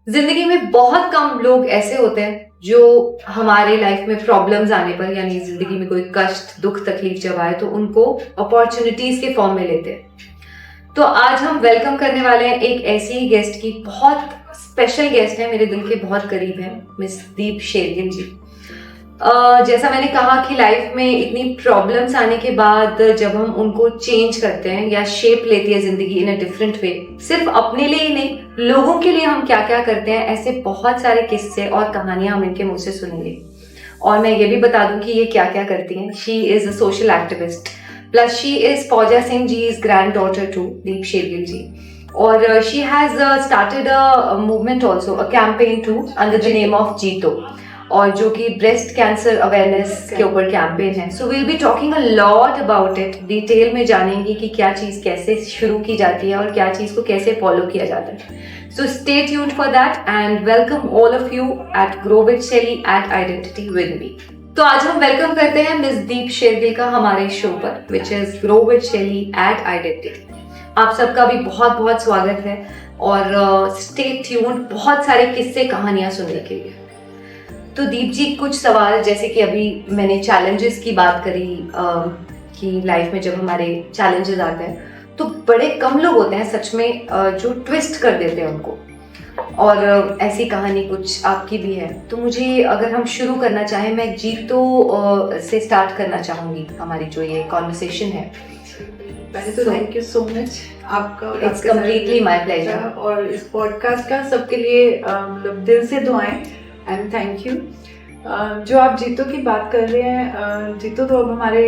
जिंदगी में बहुत कम लोग ऐसे होते हैं जो हमारे लाइफ में प्रॉब्लम्स आने पर, यानी जिंदगी में कोई कष्ट दुख तकलीफ जब आए तो उनको अपॉर्चुनिटीज के फॉर्म में लेते हैं। तो आज हम वेलकम करने वाले हैं एक ऐसी ही गेस्ट की, बहुत स्पेशल गेस्ट है, मेरे दिल के बहुत करीब है, मिस दीप शेरगिल जी। जैसा मैंने कहा कि लाइफ में इतनी प्रॉब्लम्स आने के बाद जब हम उनको चेंज करते हैं या शेप लेती है जिंदगी इन अ डिफरेंट वे, सिर्फ अपने लिए ही नहीं, लोगों के लिए हम क्या क्या करते हैं, ऐसे बहुत सारे किस्से और कहानियां हम इनके मुंह से सुनेंगे। और मैं ये भी बता दूं कि ये क्या क्या करती हैं। She is a social activist, plus she is Fauja Singh ji is granddaughter to Deep Shergill ji, और she has started a movement also, a campaign to under the name of Jito, और जो कि ब्रेस्ट कैंसर अवेयरनेस के ऊपर कैंपेन है। So we'll be talking a lot about it, detail में जानेंगे कि क्या चीज़ कैसे शुरू की जाती है और क्या चीज़ को कैसे फॉलो किया जाता है। So stay tuned for that and welcome all of you at grow with Shaily at identity with me. तो आज हम वेलकम करते हैं मिस दीप शेरगिल का हमारे शो पर, which is grow with Shaily at identity. आप सबका भी बहुत बहुत स्वागत है और स्टे ट्यून्ड बहुत सारे किस्से कहानियां सुनने के लिए। तो दीप जी, कुछ सवाल, जैसे कि अभी मैंने चैलेंजेस की बात करी कि लाइफ में जब हमारे चैलेंजेस आते हैं तो बड़े कम लोग होते हैं सच में जो ट्विस्ट कर देते हैं उनको, और ऐसी कहानी कुछ आपकी भी है। तो मुझे, अगर हम शुरू करना चाहें, मैं जीतो से स्टार्ट करना चाहूँगी हमारी जो ये कॉन्वर्सेशन है। पहले तो थैंक यू सो मच आपका, इट्स कम्प्लीटली माय प्लेजर। और इस पॉडकास्ट का सबके लिए मतलब दिल से दुआएं एंड थैंक यू। जो आप जीतो की बात कर रहे हैं, जीतो तो अब हमारे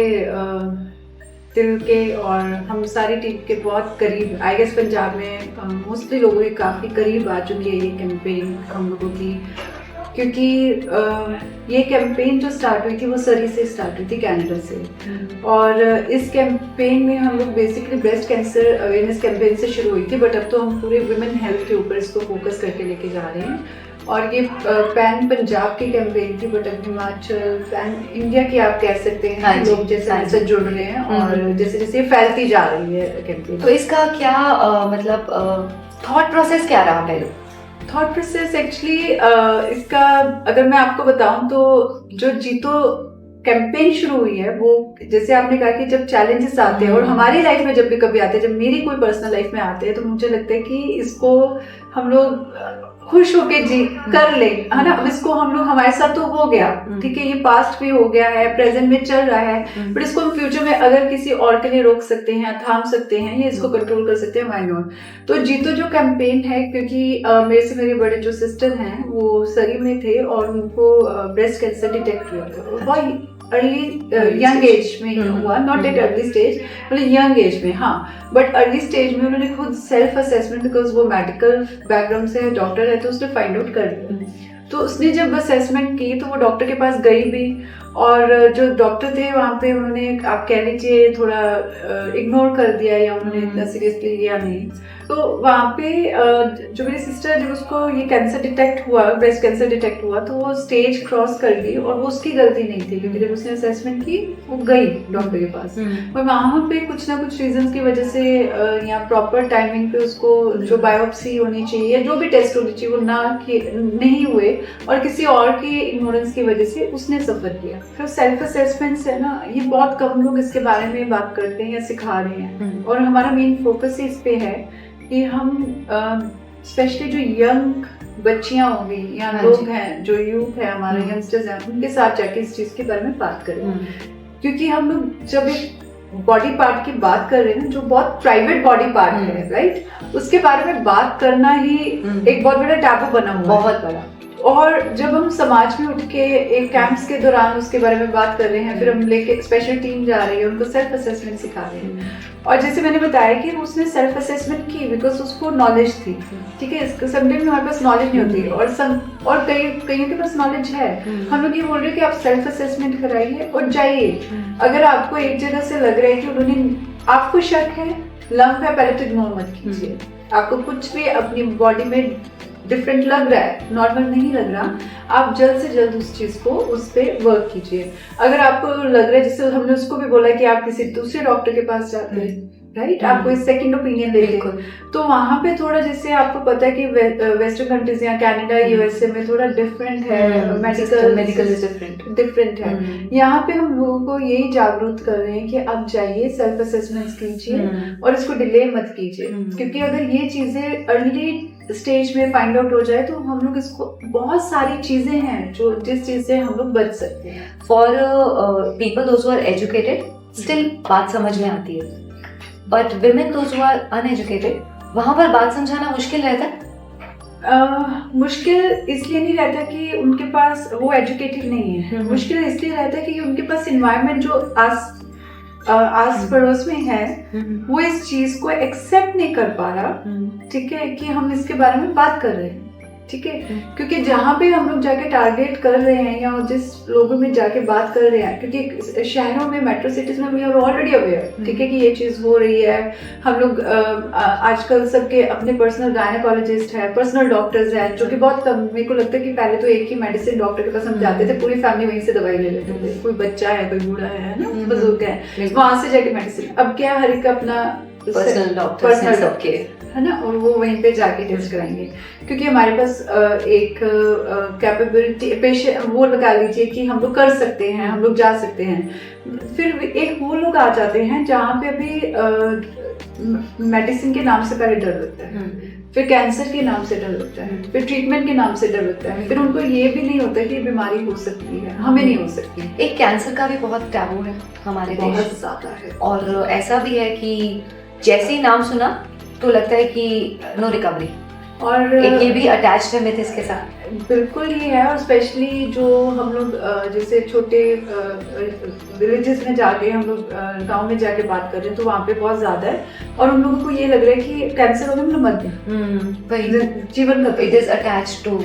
दिल के और हम सारी टीम के बहुत करीब, आई गेस पंजाब में मोस्टली लोगों के काफ़ी करीब आ चुकी है ये कैंपेन हम लोगों की, क्योंकि ये कैंपेन जो स्टार्ट हुई थी वो सरी से स्टार्ट हुई थी, कनाडा से। और इस कैंपेन में हम लोग basically breast cancer awareness campaign से शुरू हुई थी, बट अब तो हम पूरे वुमेन हेल्थ के ऊपर इसको फोकस करके लेके जा रहे हैं। और ये पैन पंजाब की कैंपेन थी, बट अब हिमाचल, पैन इंडिया की आप कह सकते हैं। हाँ, लोग जैसे जुड़ रहे हैं और जैसे जैसे फैलती जा रही है कैंपेन। तो इसका क्या मतलब थॉट प्रोसेस क्या रहा पहले? थॉट प्रोसेस एक्चुअली इसका अगर मैं आपको बताऊं तो जो जीतो कैंपेन शुरू हुई है वो, जैसे आपने कहा कि जब चैलेंजेस आते हैं और हमारी लाइफ में जब भी कभी आते हैं, जब मेरी कोई पर्सनल लाइफ में आते हैं, तो मुझे लगता है कि इसको हम लोग खुश होके जी कर ले, है ना। अब इसको हम लोग, हमारे साथ तो हो गया, ठीक है, ये पास्ट भी हो गया है, प्रेजेंट में चल रहा है, बट इसको हम फ्यूचर में अगर किसी और के लिए रोक सकते हैं, थाम सकते हैं, या इसको कंट्रोल कर सकते हैं, व्हाई नॉट। तो जीतो जो कैंपेन है, क्योंकि मेरे से मेरे बड़े जो सिस्टर हैं वो सरी में थे और उनको ब्रेस्ट कैंसर डिटेक्ट हुआ था, बहुत अर्ली यंग एज में हुआ, नॉट एट अर्ली स्टेज, मतलब यंग एज में, हाँ, बट अर्ली स्टेज में उन्होंने खुद सेल्फ असेसमेंट, बिकॉज वो मेडिकल बैकग्राउंड से डॉक्टर है, तो उसने फाइंड आउट कर लिया। तो उसने जब असेसमेंट की तो वो डॉक्टर के पास गई भी, और जो डॉक्टर थे वहाँ पे उन्होंने, आप कह लीजिए, थोड़ा इग्नोर कर दिया या उन्होंने इतना सीरियसली लिया नहीं। तो वहाँ पे जो मेरी सिस्टर, जब उसको ये कैंसर डिटेक्ट हुआ, ब्रेस्ट कैंसर डिटेक्ट हुआ, तो वो स्टेज क्रॉस कर गई, और वो उसकी गलती नहीं थी, क्योंकि जब उसने असेसमेंट की वो गई डॉक्टर के पास, और वहाँ पे कुछ ना कुछ रीजंस की वजह से या प्रॉपर टाइमिंग पे उसको जो बायोप्सी होनी चाहिए या जो भी टेस्ट होनी चाहिए वो नहीं हुए, और किसी और की इग्नोरेंस की वजह से उसने सफर किया। तो सेल्फ असेसमेंट्स है ना, ये बहुत कम लोग इसके बारे में बात करते हैं या सिखा रहे हैं, और हमारा मेन फोकस इस पे है कि हम स्पेशली जो यंग बच्चियां होंगी या लोग हैं, जो यूथ है हमारे, यंगस्टर्स हैं, उनके साथ जाके इस चीज के बारे में बात करें। क्योंकि हम लोग जब एक बॉडी पार्ट की बात कर रहे हैं, जो बहुत प्राइवेट बॉडी पार्ट है, राइट, उसके बारे में बात करना ही एक बहुत बड़ा टैबू बना हुआ, बहुत बड़ा। और जब हम समाज में उठ के एक कैंप्स के दौरान उसके बारे में बात कर रहे हैं, फिर हम लेके स्पेशल टीम जा रही है, उनको सेल्फ असेसमेंट सिखा रहे हैं, और जैसे मैंने बताया कि उसने सेल्फ असेसमेंट की बिकॉज उसको नॉलेज थी, ठीक है। इसको समटाइम हमारे पास नॉलेज नहीं होती, और कईयों के पास नॉलेज है। हम लोग ये बोल रहे हैं कि आप सेल्फ असेसमेंट कराइए और जाइए। अगर आपको एक जगह से लग रहा है कि उन्होंने, आपको शक है, लंप है, पहले तो इग्नोर मत कीजिए। आपको कुछ भी अपनी बॉडी में डिफरेंट लग रहा है, नॉर्मल नहीं लग रहा, आप जल्द से जल्द उस चीज को, उस पे वर्क कीजिए। अगर आपको लग रहा है, जैसे हमने उसको भी बोला कि आप किसी दूसरे डॉक्टर के पास जाते हैं, राइट, आप कोई सेकंड ओपिनियन लेते हैं। बिल्कुल। तो वहाँ पे थोड़ा, जैसे आपको पता है कि वेस्टर्न कंट्रीज या कनाडा यूएसए में थोड़ा डिफरेंट है, मेडिकल इज डिफरेंट है। यहाँ पे हम लोगों को यही जागरूक कर रहे हैं कि आप जाइए, सेल्फ असेसमेंट कीजिए और इसको डिले मत कीजिए, क्योंकि अगर ये चीजें अर्ली स्टेज में फाइंड आउट हो जाए तो हम लोग इसको, बहुत सारी चीजें हैं जो जिस चीज से हम लोग बच सकते हैं। For people those who are educated still बात समझ में आती है, but women those who are uneducated, वहां पर बात समझाना मुश्किल रहता है। मुश्किल इसलिए नहीं रहता कि उनके पास वो एजुकेटेड नहीं है, मुश्किल इसलिए रहता है कि उनके पास इन्वायरमेंट जो आस पड़ोस में है वो इस चीज को एक्सेप्ट नहीं कर पा रहा, ठीक है, कि हम इसके बारे में बात कर रहे हैं, ठीक है। क्योंकि जहाँ पे हम लोग जाके टारगेट कर रहे हैं या जिस लोगों में जाके बात कर रहे हैं, क्योंकि शहरों में, मेट्रो सिटीज में वी आर ऑलरेडी अवेयर, ठीक है, कि ये चीज हो रही है। हम लोग आजकल सबके अपने पर्सनल गायनेकोलॉजिस्ट है, पर्सनल डॉक्टर्स हैं, जो कि बहुत कम, मेरे को लगता है कि पहले तो एक ही मेडिसिन डॉक्टर के पास हम जाते थे, पूरी फैमिली वहीं से दवाई ले लेते थे, कोई बच्चा है, कोई बूढ़ा है ना, बुजुर्ग है, वहां से जाके मेडिसिन। अब क्या, हर एक अपना पर्सनल डॉक्टर है ना, और वो वहीं पे जाके टेस्ट कराएंगे, क्योंकि हमारे पास एक कैपेबिलिटी पेशेंट वो लगा लीजिए कि हम लोग कर सकते हैं, हम लोग जा सकते हैं। फिर एक वो लोग आ जाते हैं जहाँ पे अभी मेडिसिन के नाम से पहले डर लगता है, फिर कैंसर के नाम से डर लगता है, फिर ट्रीटमेंट के नाम से डर लगता है, फिर उनको ये भी नहीं होता कि बीमारी हो सकती है, हमें नहीं हो सकती। एक कैंसर का भी बहुत टैबू है हमारे देश, बहुत ज्यादा है, और ऐसा भी है कि जैसे ही नाम सुना तो लगता है कि नो रिकवरी, और एक ये भी अटैच्ड है मिथ इसके साथ। बिल्कुल ये है, और स्पेशली जो हम लोग जैसे छोटे विलेजेस में जाके, हम लोग गांव में जाके बात कर रहे हैं, तो वहाँ पे बहुत ज्यादा है, और उन लोगों को ये लग रहा है कि कैंसर हो गया मतलब मत जीवन खत्म, इट इज अटैच्ड टू।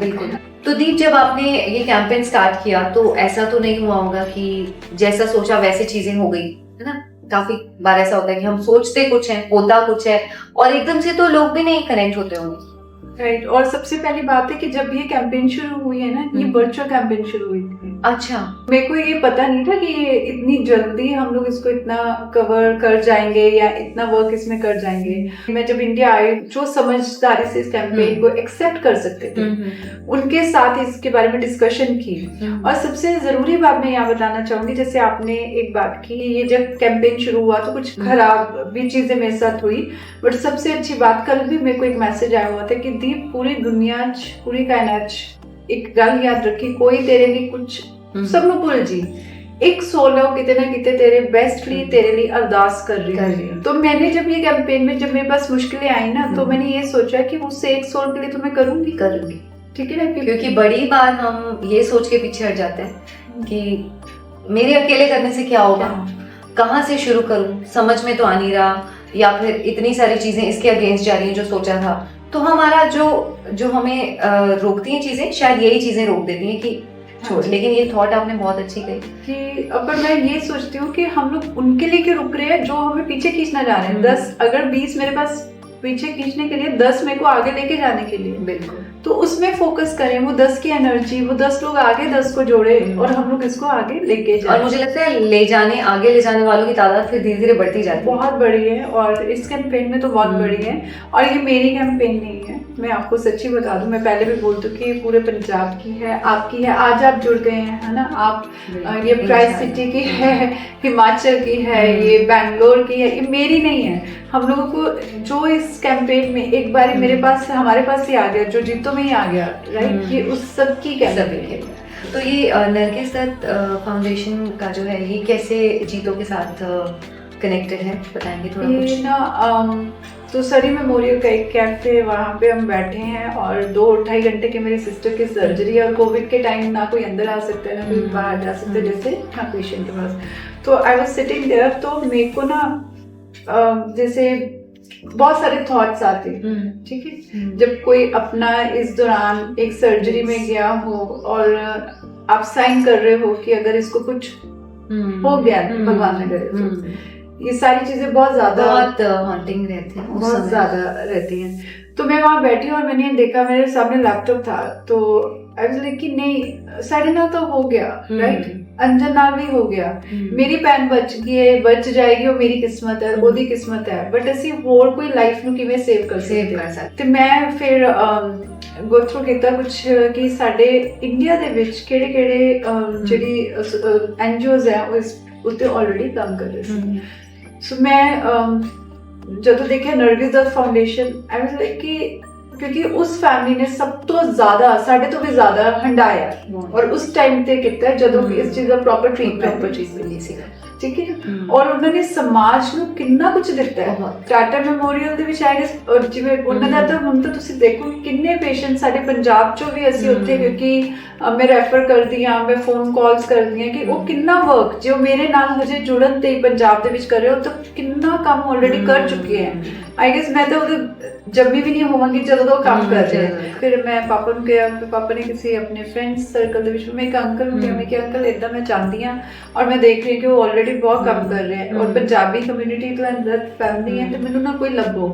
बिल्कुल। तो दीप, जब आपने ये कैंपेन स्टार्ट किया तो ऐसा तो नहीं हुआ होगा कि जैसा सोचा वैसे चीजें हो गई, है ना? काफी बार ऐसा होता है कि हम सोचते कुछ है, होता कुछ है, और एकदम से तो लोग भी नहीं कनेक्ट होते होंगे। राइट, और सबसे पहली बात है कि जब ये कैंपेन शुरू हुई है ना, ये वर्चुअल कैंपेन शुरू हुई थी। अच्छा। मेरे को ये पता नहीं था कि ये इतनी जल्दी हम लोग इसको इतना कवर कर जाएंगे या इतना वर्क इसमें कर जाएंगे। मैं जब इंडिया आई, जो समझदारी से इस कैंपेन को एक्सेप्ट कर सकते थे, उनके साथ इसके बारे में डिस्कशन की। और सबसे जरूरी बात मैं यहाँ बताना चाहूंगी, जैसे आपने एक बात की, ये जब कैंपेन शुरू हुआ तो कुछ खराब भी चीजें मेरे साथ हुई, बट सबसे अच्छी बात, कल भी मेरे को एक मैसेज आया हुआ था कि दीप, पूरी दुनिया पूरी कायनात एक गल याद रखी, कोई तेरे लिए कुछ सब नु भूल जी, एक सोलो किते ना किते तेरे बेस्ट लिए, तेरे लिए अरदास कर रही है। तो मैंने जब ये कैंपेन में, जब मेरे पास मुश्किलें आई ना, तो मैंने ये सोचा कि उससे एक सोल के लिए तो मैं करूंगी, ठीक है ना, क्योंकि बड़ी बार हम ये सोच के पीछे हट जाते हैं कि मेरे अकेले करने से क्या होगा, कहाँ से शुरू करूं, समझ में तो आ नहीं रहा, या फिर इतनी सारी चीजें इसके अगेंस्ट जा रही हैं जो सोचा था। तो हमारा जो हमें रोकती हैं चीजें, शायद यही चीजें रोक देती हैं कि छोड़। लेकिन ये थॉट आपने बहुत अच्छी कही कि पर मैं ये सोचती हूँ कि हम लोग उनके लिए क्यों रुक रहे हैं जो हमें पीछे खींचना जा रहे हैं। 10 अगर 20 मेरे पास पीछे खींचने के लिए, 10 मेरे को आगे लेके जाने के लिए, बिल्कुल, तो उसमें फोकस करें, वो 10 की एनर्जी, वो 10 लोग आगे 10 को जोड़े और हम लोग इसको आगे लेके जाए। और मुझे लगता है आगे ले जाने वालों की तादाद फिर धीरे धीरे बढ़ती जाती है, बहुत बड़ी है, और इस कैंपेन में तो बहुत बड़ी है। और ये मेरी कैंपेन नहीं है, मैं आपको सच्ची बता दूं, मैं पहले भी बोल दूं कि पूरे पंजाब की है, आपकी है। आज आप जुड़ गए हैं, है ना, आप ये प्राइस सिटी की है, हिमाचल की है, ये बैंगलोर की है, ये मेरी नहीं है। हम लोगों को जो इस कैंपेन में एक बार हमारे पास ही आ गया, जो जीतो में ही आ गया, राइट, ये उस सब की कैंपेन है। तो ये नरगिस दत्त फाउंडेशन का जो है, ये कैसे जीतो के साथ कनेक्टेड है, बताएंगे थोड़ा कुछ? ये ना तो सरी मेमोरियल का एक कैंप है, वहाँ पे हम बैठे हैं, और 2-2.5 घंटे के मेरी सिस्टर की सर्जरी है, और कोविड के टाइम ना कोई अंदर आ सकता है, ना कोई बाहर जा सकता है, जैसे पेशेंट के पास। तो आई वाज सिटिंग देयर, तो मेरे को ना जैसे बहुत सारे थॉट्स आते, ठीक है, जब कोई अपना इस दौरान एक सर्जरी में गया हो और आप साइन कर रहे हो कि अगर इसको कुछ हो गया, भगवान ने करे, तो ये सारी चीजें बहुत ज्यादा हॉन्टिंग रहती हैं, बहुत ज्यादा रहती हैं। तो मैं वहां बैठी और मैंने देखा, मेरे सामने लैपटॉप था, तो आई वाज लाइक कि नहीं ਸਾਡੇ ਨਾਲ ਤਾਂ ਹੋ ਗਿਆ ਰਾਈਟ, हम्म। ਅੰਜਨ ਨਾਲ ਵੀ ਹੋ ਗਿਆ, ਮੇਰੀ ਭੈਣ ਬਚ ਗਈ ਹੈ, ਬਚ ਜਾਏਗੀ, ਉਹ ਮੇਰੀ ਕਿਸਮਤ ਹੈ, ਉਹਦੀ ਕਿਸਮਤ ਹੈ, ਬਟ ਅਸੀਂ ਹੋਰ ਕੋਈ ਲਾਈਫ ਨੂੰ ਕਿਵੇਂ ਸੇਵ ਕਰ सेव ਸਕਦੇ कर सकते ਤੇ ਮੈਂ ਫਿਰ ਗੋ ਥਰੂ ਕੀਤਾ ਕੁਝ ਕਿ ਸਾਡੇ ਇੰਡੀਆ ਦੇ ਵਿੱਚ ਕਿਹੜੇ ਕਿਹੜੇ ਜਿਹੜੀ ਐਨਜੀਓਜ਼ ਹੈ ਉਹ ਇਸ ਉੱਤੇ ਆਲਰੇਡੀ ਕੰਮ ਕਰ ਰਹੇ ਸੀ। ਸੋ ਮੈਂ ਜਦੋਂ ਦੇਖਿਆ Nargis Dutt foundation, I was like कि क्योंकि उस फैमिली ने सब तो ज्यादा साढ़े तो भी ज्यादा हंडाया और उस टाइम ते कितना ਜਦੋਂ ਕਿ ਇਸ ਚੀਜ਼ ਦਾ ਪ੍ਰੋਪਰ ਟ੍ਰੀਟਮੈਂਟ नहीं सीखा। ਠੀਕ ਹੈ ਔਰ ਉਹਨਾਂ ਨੇ ਸਮਾਜ ਨੂੰ ਕਿੰਨਾ ਕੁਝ ਦਿੱਤਾ ਹੈ। ਟਾਟਾ ਮੈਮੋਰੀਅਲ ਦੇ ਵਿੱਚ ਆਏ ਔਰ ਜਿਵੇਂ ਉਹਨਾਂ ਦਾ ਤਾਂ ਹੁਣ ਤਾਂ ਤੁਸੀਂ ਦੇਖੋ ਕਿੰਨੇ ਪੇਸ਼ੈਂਟ ਸਾਡੇ ਪੰਜਾਬ ਚੋਂ ਵੀ ਅਸੀਂ ਉੱਥੇ, ਕਿਉਂਕਿ ਮੈਂ ਰੈਫਰ ਕਰਦੀ ਹਾਂ, ਮੈਂ ਫੋਨ ਕਾਲਸ ਕਰਦੀ ਹਾਂ ਕਿ ਉਹ ਕਿੰਨਾ ਵਰਕ ਜੋ ਮੇਰੇ ਨਾਲ ਹਜੇ ਜੁੜਨ ਤੇ ਪੰਜਾਬ ਦੇ ਵਿੱਚ ਕਰ ਰਹੇ ਹੋ ਤਾਂ ਕਿੰਨਾ ਕੰਮ ਆਲਰੇਡੀ ਕਰ ਚੁੱਕੇ ਹੈ। ਆਈ ਗੈਸ ਮੈਂ ਤਾਂ ਉਹਦੇ ਜੰਮੀ ਵੀ ਨਹੀਂ ਹੋਵਾਂਗੀ ਜਦੋਂ ਉਹ ਕੰਮ ਕਰ ਰਹੇ ਹੈ। ਫਿਰ ਮੈਂ ਪਾਪਾ ਨੂੰ ਕਿਹਾ, ਪਾਪਾ ਨੇ ਕਿਸੇ ਆਪਣੇ ਫਰੈਂਡਸ ਸਰਕਲ ਦੇ ਵਿੱਚ ਮੈਂ ਇੱਕ ਅੰਕਲ ਨੂੰ ਕਿਹਾ, ਮੈਂ ਕਿਹਾ ਅੰਕਲ ਇੱਦਾਂ ਮੈਂ ਚਾਹੁੰਦੀ ਹਾਂ ਔਰ ਮੈਂ ਦੇਖ ਰਹੀ ਕਿ ਉਹ ਆਲਰੇਡੀ ਬਹੁਤ ਕੰਮ ਕਰ ਰਹੇ ਹੈ ਔਰ ਪੰਜਾਬੀ ਕਮਿਊਨਿਟੀ ਤੋਂ ਅੰਦਰ ਫੈਮਿਲੀ ਹੈ ਤੇ ਮੈਨੂੰ ਨਾ ਕੋਈ ਲੱਭੋ।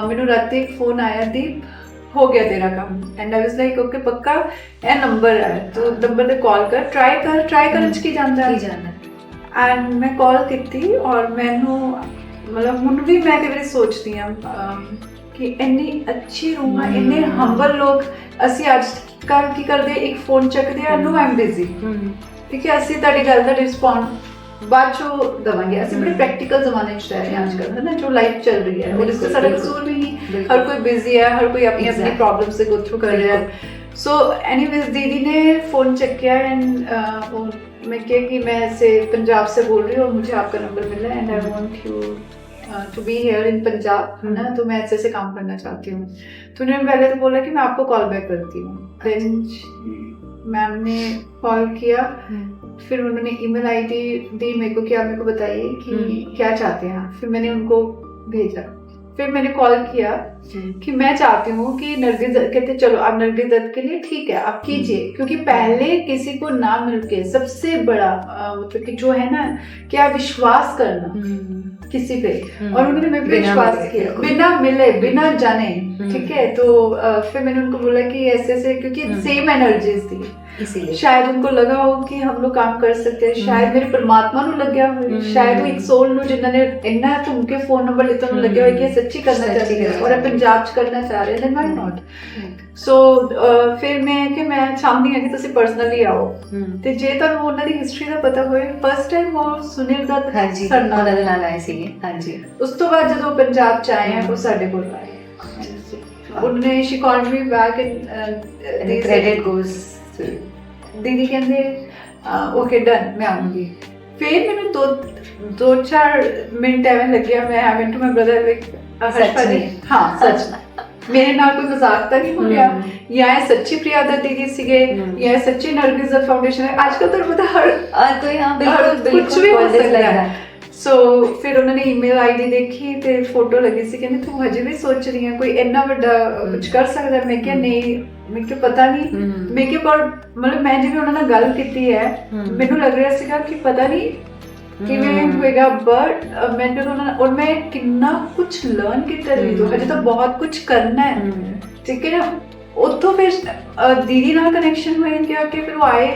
ਮੈਨੂੰ ਰਾਤੀ ਇੱਕ ਫੋਨ ਆਇਆ, ਦੀਪ ਹੋ ਗਿਆ ਤੇਰਾ ਕੰਮ, and I was like okay ਪੱਕਾ ਇਹ ਨੰਬਰ ਹੈ ਤੂੰ ਨੰਬਰ ਤੇ ਕਾਲ ਕਰ, ਟਰਾਈ ਕਰਨ ਚ ਕੀ ਜਾਂਦਾ ਹੈ। ਐਂਡ ਮੈਂ ਕਾਲ ਕੀਤੀ ਔਰ ਮੈਨੂੰ ਮਤਲਬ ਹੁਣ ਵੀ ਮੈਂ ਕਈ ਵਾਰੀ ਸੋਚਦੀ ਹਾਂ ਕਿ ਇੰਨੀ ਅੱਛੀ ਰੂਮ ਹੈ, ਇੰਨੇ ਹੰਬਲ ਲੋਕ। ਅਸੀਂ ਅੱਜ ਕੱਲ੍ਹ ਕੀ ਕਰਦੇ, ਇੱਕ ਫੋਨ ਚੱਕਦੇ ਆ, ਨੋ ਆਈ ਐਮ ਬਿਜ਼ੀ, ਠੀਕ ਹੈ, ਅਸੀਂ ਤੁਹਾਡੀ ਗੱਲ ਦਾ ਰਿਸਪੌਂਡ ਬਾਅਦ ਚੋਂ ਦੇਵਾਂਗੇ। ਅਸੀਂ ਬੜੇ ਪ੍ਰੈਕਟੀਕਲ ਜ਼ਮਾਨੇ 'ਚ ਰਹਿ ਰਹੇ ਹਾਂ ਅੱਜ ਕੱਲ੍ਹ, ਹੈ ਨਾ, ਜੋ ਲਾਈਫ ਚੱਲ ਰਹੀ ਹੈ ਉਹਦੇ 'ਚ ਸਾਡਾ ਕਸੂਰ ਵੀ ਨਹੀਂ, ਹਰ ਕੋਈ ਬਿਜ਼ੀ ਹੈ, ਹਰ ਕੋਈ ਆਪਣੀ ਆਪਣੀ ਪ੍ਰੋਬਲਮ ਸੇ ਗੋ ਥਰੂ ਕਰ ਰਿਹਾ ਹੈ। सो एनीवेज दीदी ने फ़ोन चेक किया एंड मैं कहा कि मैं ऐसे पंजाब से बोल रही हूँ और मुझे आपका नंबर मिला and I want you to be here in Punjab, है ना, तो मैं ऐसे ऐसे काम करना चाहती हूँ। तो उन्होंने पहले तो बोला कि मैं आपको कॉल बैक करती हूँ। देन मैम ने कॉल किया, फिर उन्होंने ईमेल आईडी दी मेरे को कि आप मेरे को बताइए कि क्या चाहते हैं। फिर मैंने उनको भेजा, फिर मैंने कॉल किया कि मैं चाहती हूँ कि नरगिस, कहते चलो आप नरगिस दत्त के लिए ठीक है आप कीजिए, क्योंकि पहले किसी को ना मिलके सबसे बड़ा मतलब कि जो है ना क्या विश्वास करना किसी पे, और उन्होंने मेरे पे विश्वास किया बिना मिले बिना जाने, ठीक है। तो फिर मैंने उनको बोला कि ऐसे ऐसे, क्योंकि सेम एनर्जीज थी, इसीलिए शायद उनको लगा हो कि हम लोग काम कर सकते हैं, शायद मेरे परमात्मा ਨੂੰ ਲੱਗਿਆ ਹੋਵੇ, शायद वो एक सोल ਨੂੰ ਜਿਨ੍ਹਾਂ ਨੇ ਇੰਨਾ ਘੁੰਮ ਕੇ ਫੋਨ ਨੰਬਰ ਲਿੱਤਾ ਨੂੰ ਲੱਗਿਆ ਹੋਵੇ ਕਿ ਸੱਚੀ ਕਰਨਾ ਚਾਹते हैं और ਪੰਜਾਬ 'ਚ ਕਰਨਾ ਚਾਹ ਰਹੇ ਨੇ, ਮੈਂ ਨੋਟ। ਸੋ ਫਿਰ ਮੈਂ ਕਿ ਮੈਂ ਚਾਹੁੰਦੀ ਹਾਂ ਕਿ ਤੁਸੀਂ ਪਰਸਨਲੀ ਆਓ ਤੇ ਜੇ ਤੁਹਾਨੂੰ ਉਹਨਾਂ ਦੀ ਹਿਸਟਰੀ ਦਾ ਪਤਾ ਹੋਵੇ, ਫਸਟ ਟਾਈਮ ਉਹ ਸੁਨੀਲ ਦੱਤ ਉਹਨਾਂ ਦੇ ਨਾਲ ਆਏ ਸੀਗੇ। ਹਾਂਜੀ, ਉਸ ਤੋਂ ਬਾਅਦ ਜਦੋਂ ਪੰਜਾਬ 'ਚ ਆਏ ਆ ਉਹ ਸਾਡੇ ਕੋਲ ਆਏ, ਉਹਨੇ she called me back and the credit goes दीदी कहते ओके डन मैं आऊँगी। फिर मैंने दो चार मिनट एवं लग गया, मैं I went to my brother like हाँ सच मेरे नाल कोई मजाक तो नहीं हो गया, या सच्ची प्रिया दत्त दीदी सीगे या सच्ची नरगिस दत्त फाउंडेशन है। आजकल तो पता हर कोई कुछ भी हो सकता है। सो फिर उन्होंने ईमेल आईडी देखी ते फोटो लगी सी, कहते तू हजे भी सोच रही है कोई इन्ना बड़ा कुछ कर सकता है। मैं क्या नहीं, मैं क्या पता नहीं, मैं क्या पर मतलब मैं जिवें उन्हां नाल गल कीती है मैनूं लग रहा सीगा कि पता नहीं किवें होएगा, बट मैंने उन्हां और मैं कितना कुछ लर्न कीता दी तो हजे तो बहुत कुछ करना है, ठीक है ना। उत्थों फिर दीदी नाल कनैक्शन होए कि फिर वो आए,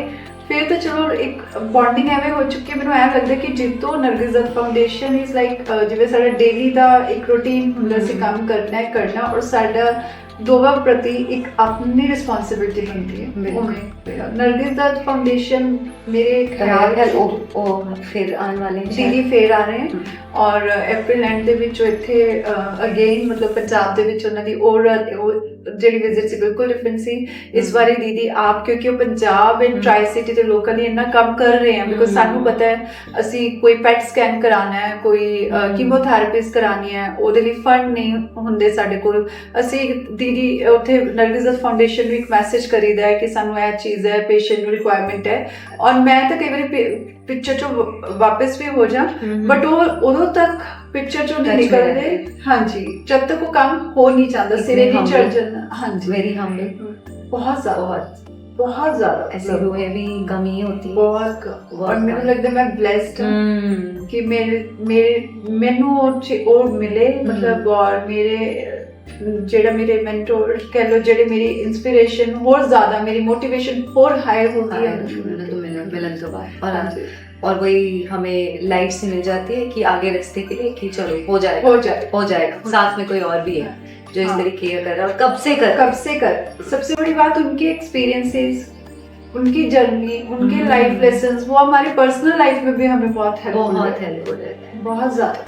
फिर तो चलो एक बॉन्डिंग एवं हो चुकी है। मैंने ऐसा लगता कि Jito Nargis Dutt foundation is like जिवें साडा डेली का एक रूटीन हुंदा सी काम करना और साडा दोवां प्रति एक अपनी रिस्पॉन्सिबिलिटी बनती है। नरगिस दत्त फाउंडेशन मेरे ख्याल है फिर आने वाले दीदी फिर आ रहे हैं और अप्रैल एंड ਦੇ ਵਿੱਚ ਇੱਥੇ ਅਗੇਨ ਮਤਲਬ ਪੰਜਾਬ ਦੇ ਵਿੱਚ ਉਹਨਾਂ ਦੀ ਔਰ ਜਿਹੜੀ ਵਿਜ਼ਿਟ ਸੀ ਬਿਲਕੁਲ ਡਿਫਰੈਂਟ ਸੀ। ਇਸ ਵਾਰੀ ਦੀਦੀ ਆਪ ਕਿਉਂਕਿ ਉਹ ਪੰਜਾਬ ਐਂਡ ਟ੍ਰਾਈ ਸਿਟੀ ਦੇ ਲੋਕਾਂ ਲਈ ਇੰਨਾ ਕੰਮ ਕਰ ਰਹੇ ਹਨ, ਬਿਕੋਜ਼ ਸਾਨੂੰ ਪਤਾ ਹੈ ਅਸੀਂ ਕੋਈ ਪੈਟ ਸਕੈਨ ਕਰਾਉਣਾ ਹੈ, ਕੋਈ ਕੀਮੋਥੈਰੇਪੀਸ ਕਰਾਉਣੀ ਹੈ, ਉਹਦੇ ਲਈ ਫੰਡ ਨਹੀਂ ਹੁੰਦੇ ਸਾਡੇ ਕੋਲ। ਅਸੀਂ ਦੀਦੀ ਉੱਥੇ ਨਰਗਿਸ ਦत्त ਫਾਊਂਡੇਸ਼ਨ ਨੂੰ ਇੱਕ ਮੈਸੇਜ ਕਰੀਦਾ ਹੈ ਕਿ ਸਾਨੂੰ ਇਹ ਚੀਜ਼ ਹੈ, ਪੇਸ਼ੈਂਟ ਨੂੰ ਰਿਕੁਆਇਰਮੈਂਟ ਹੈ। ਔਰ ਮੈਂ ਤਾਂ ਕਈ ਵਾਰੀ ਪਿਕਚਰ ਚੋਂ ਵਾਪਸ ਵੀ ਹੋ ਜਾ, ਬਟ ਉਹ ਉਦੋਂ ਤੱਕ ਪਿਕਚਰ ਚੋਂ ਨਹੀਂ ਨਿਕਲਦੇ। ਹਾਂਜੀ, ਜਦ ਤੱਕ ਉਹ ਕੰਮ ਹੋ ਨਹੀਂ ਜਾਂਦਾ, ਸਿਰੇ ਨਹੀਂ ਚੜ ਜਾਂਦਾ। ਹਾਂਜੀ, वेरी हम्बल, बहुत ज़्यादा ऐसे हुए भी कमी होती बहुत। और मैंने लगता है मैं ब्लेस्ड हूँ कि मेरे मैनू और मिले मतलब, और मेरे ਜਿਹੜਾ ਮੇਰੇ ਮੈਂਟਰ कह लो ਜਿਹੜੇ ਮੇਰੀ इंस्पिरेशन ਹੋਰ ਜ਼ਿਆਦਾ ਮੇਰੀ मोटिवेशन और हायर होती है तो मिलन तो बात हाँ और जी। और वही हमें लाइट से मिल जाती है कि आगे रास्ते के लिए कि चलो हो जाएगा हो जाएगा साथ में कोई और भी है जो इस हाँ। तरह केयर कर रहा है और कब से कर सबसे बड़ी बात उनके एक्सपीरियंसेस, उनकी जर्नी, उनके लाइफ लेसन्स वो हमारी पर्सनल लाइफ में भी हमें बहुत हेल्पफुल हेल्पफुल है बहुत ज्यादा।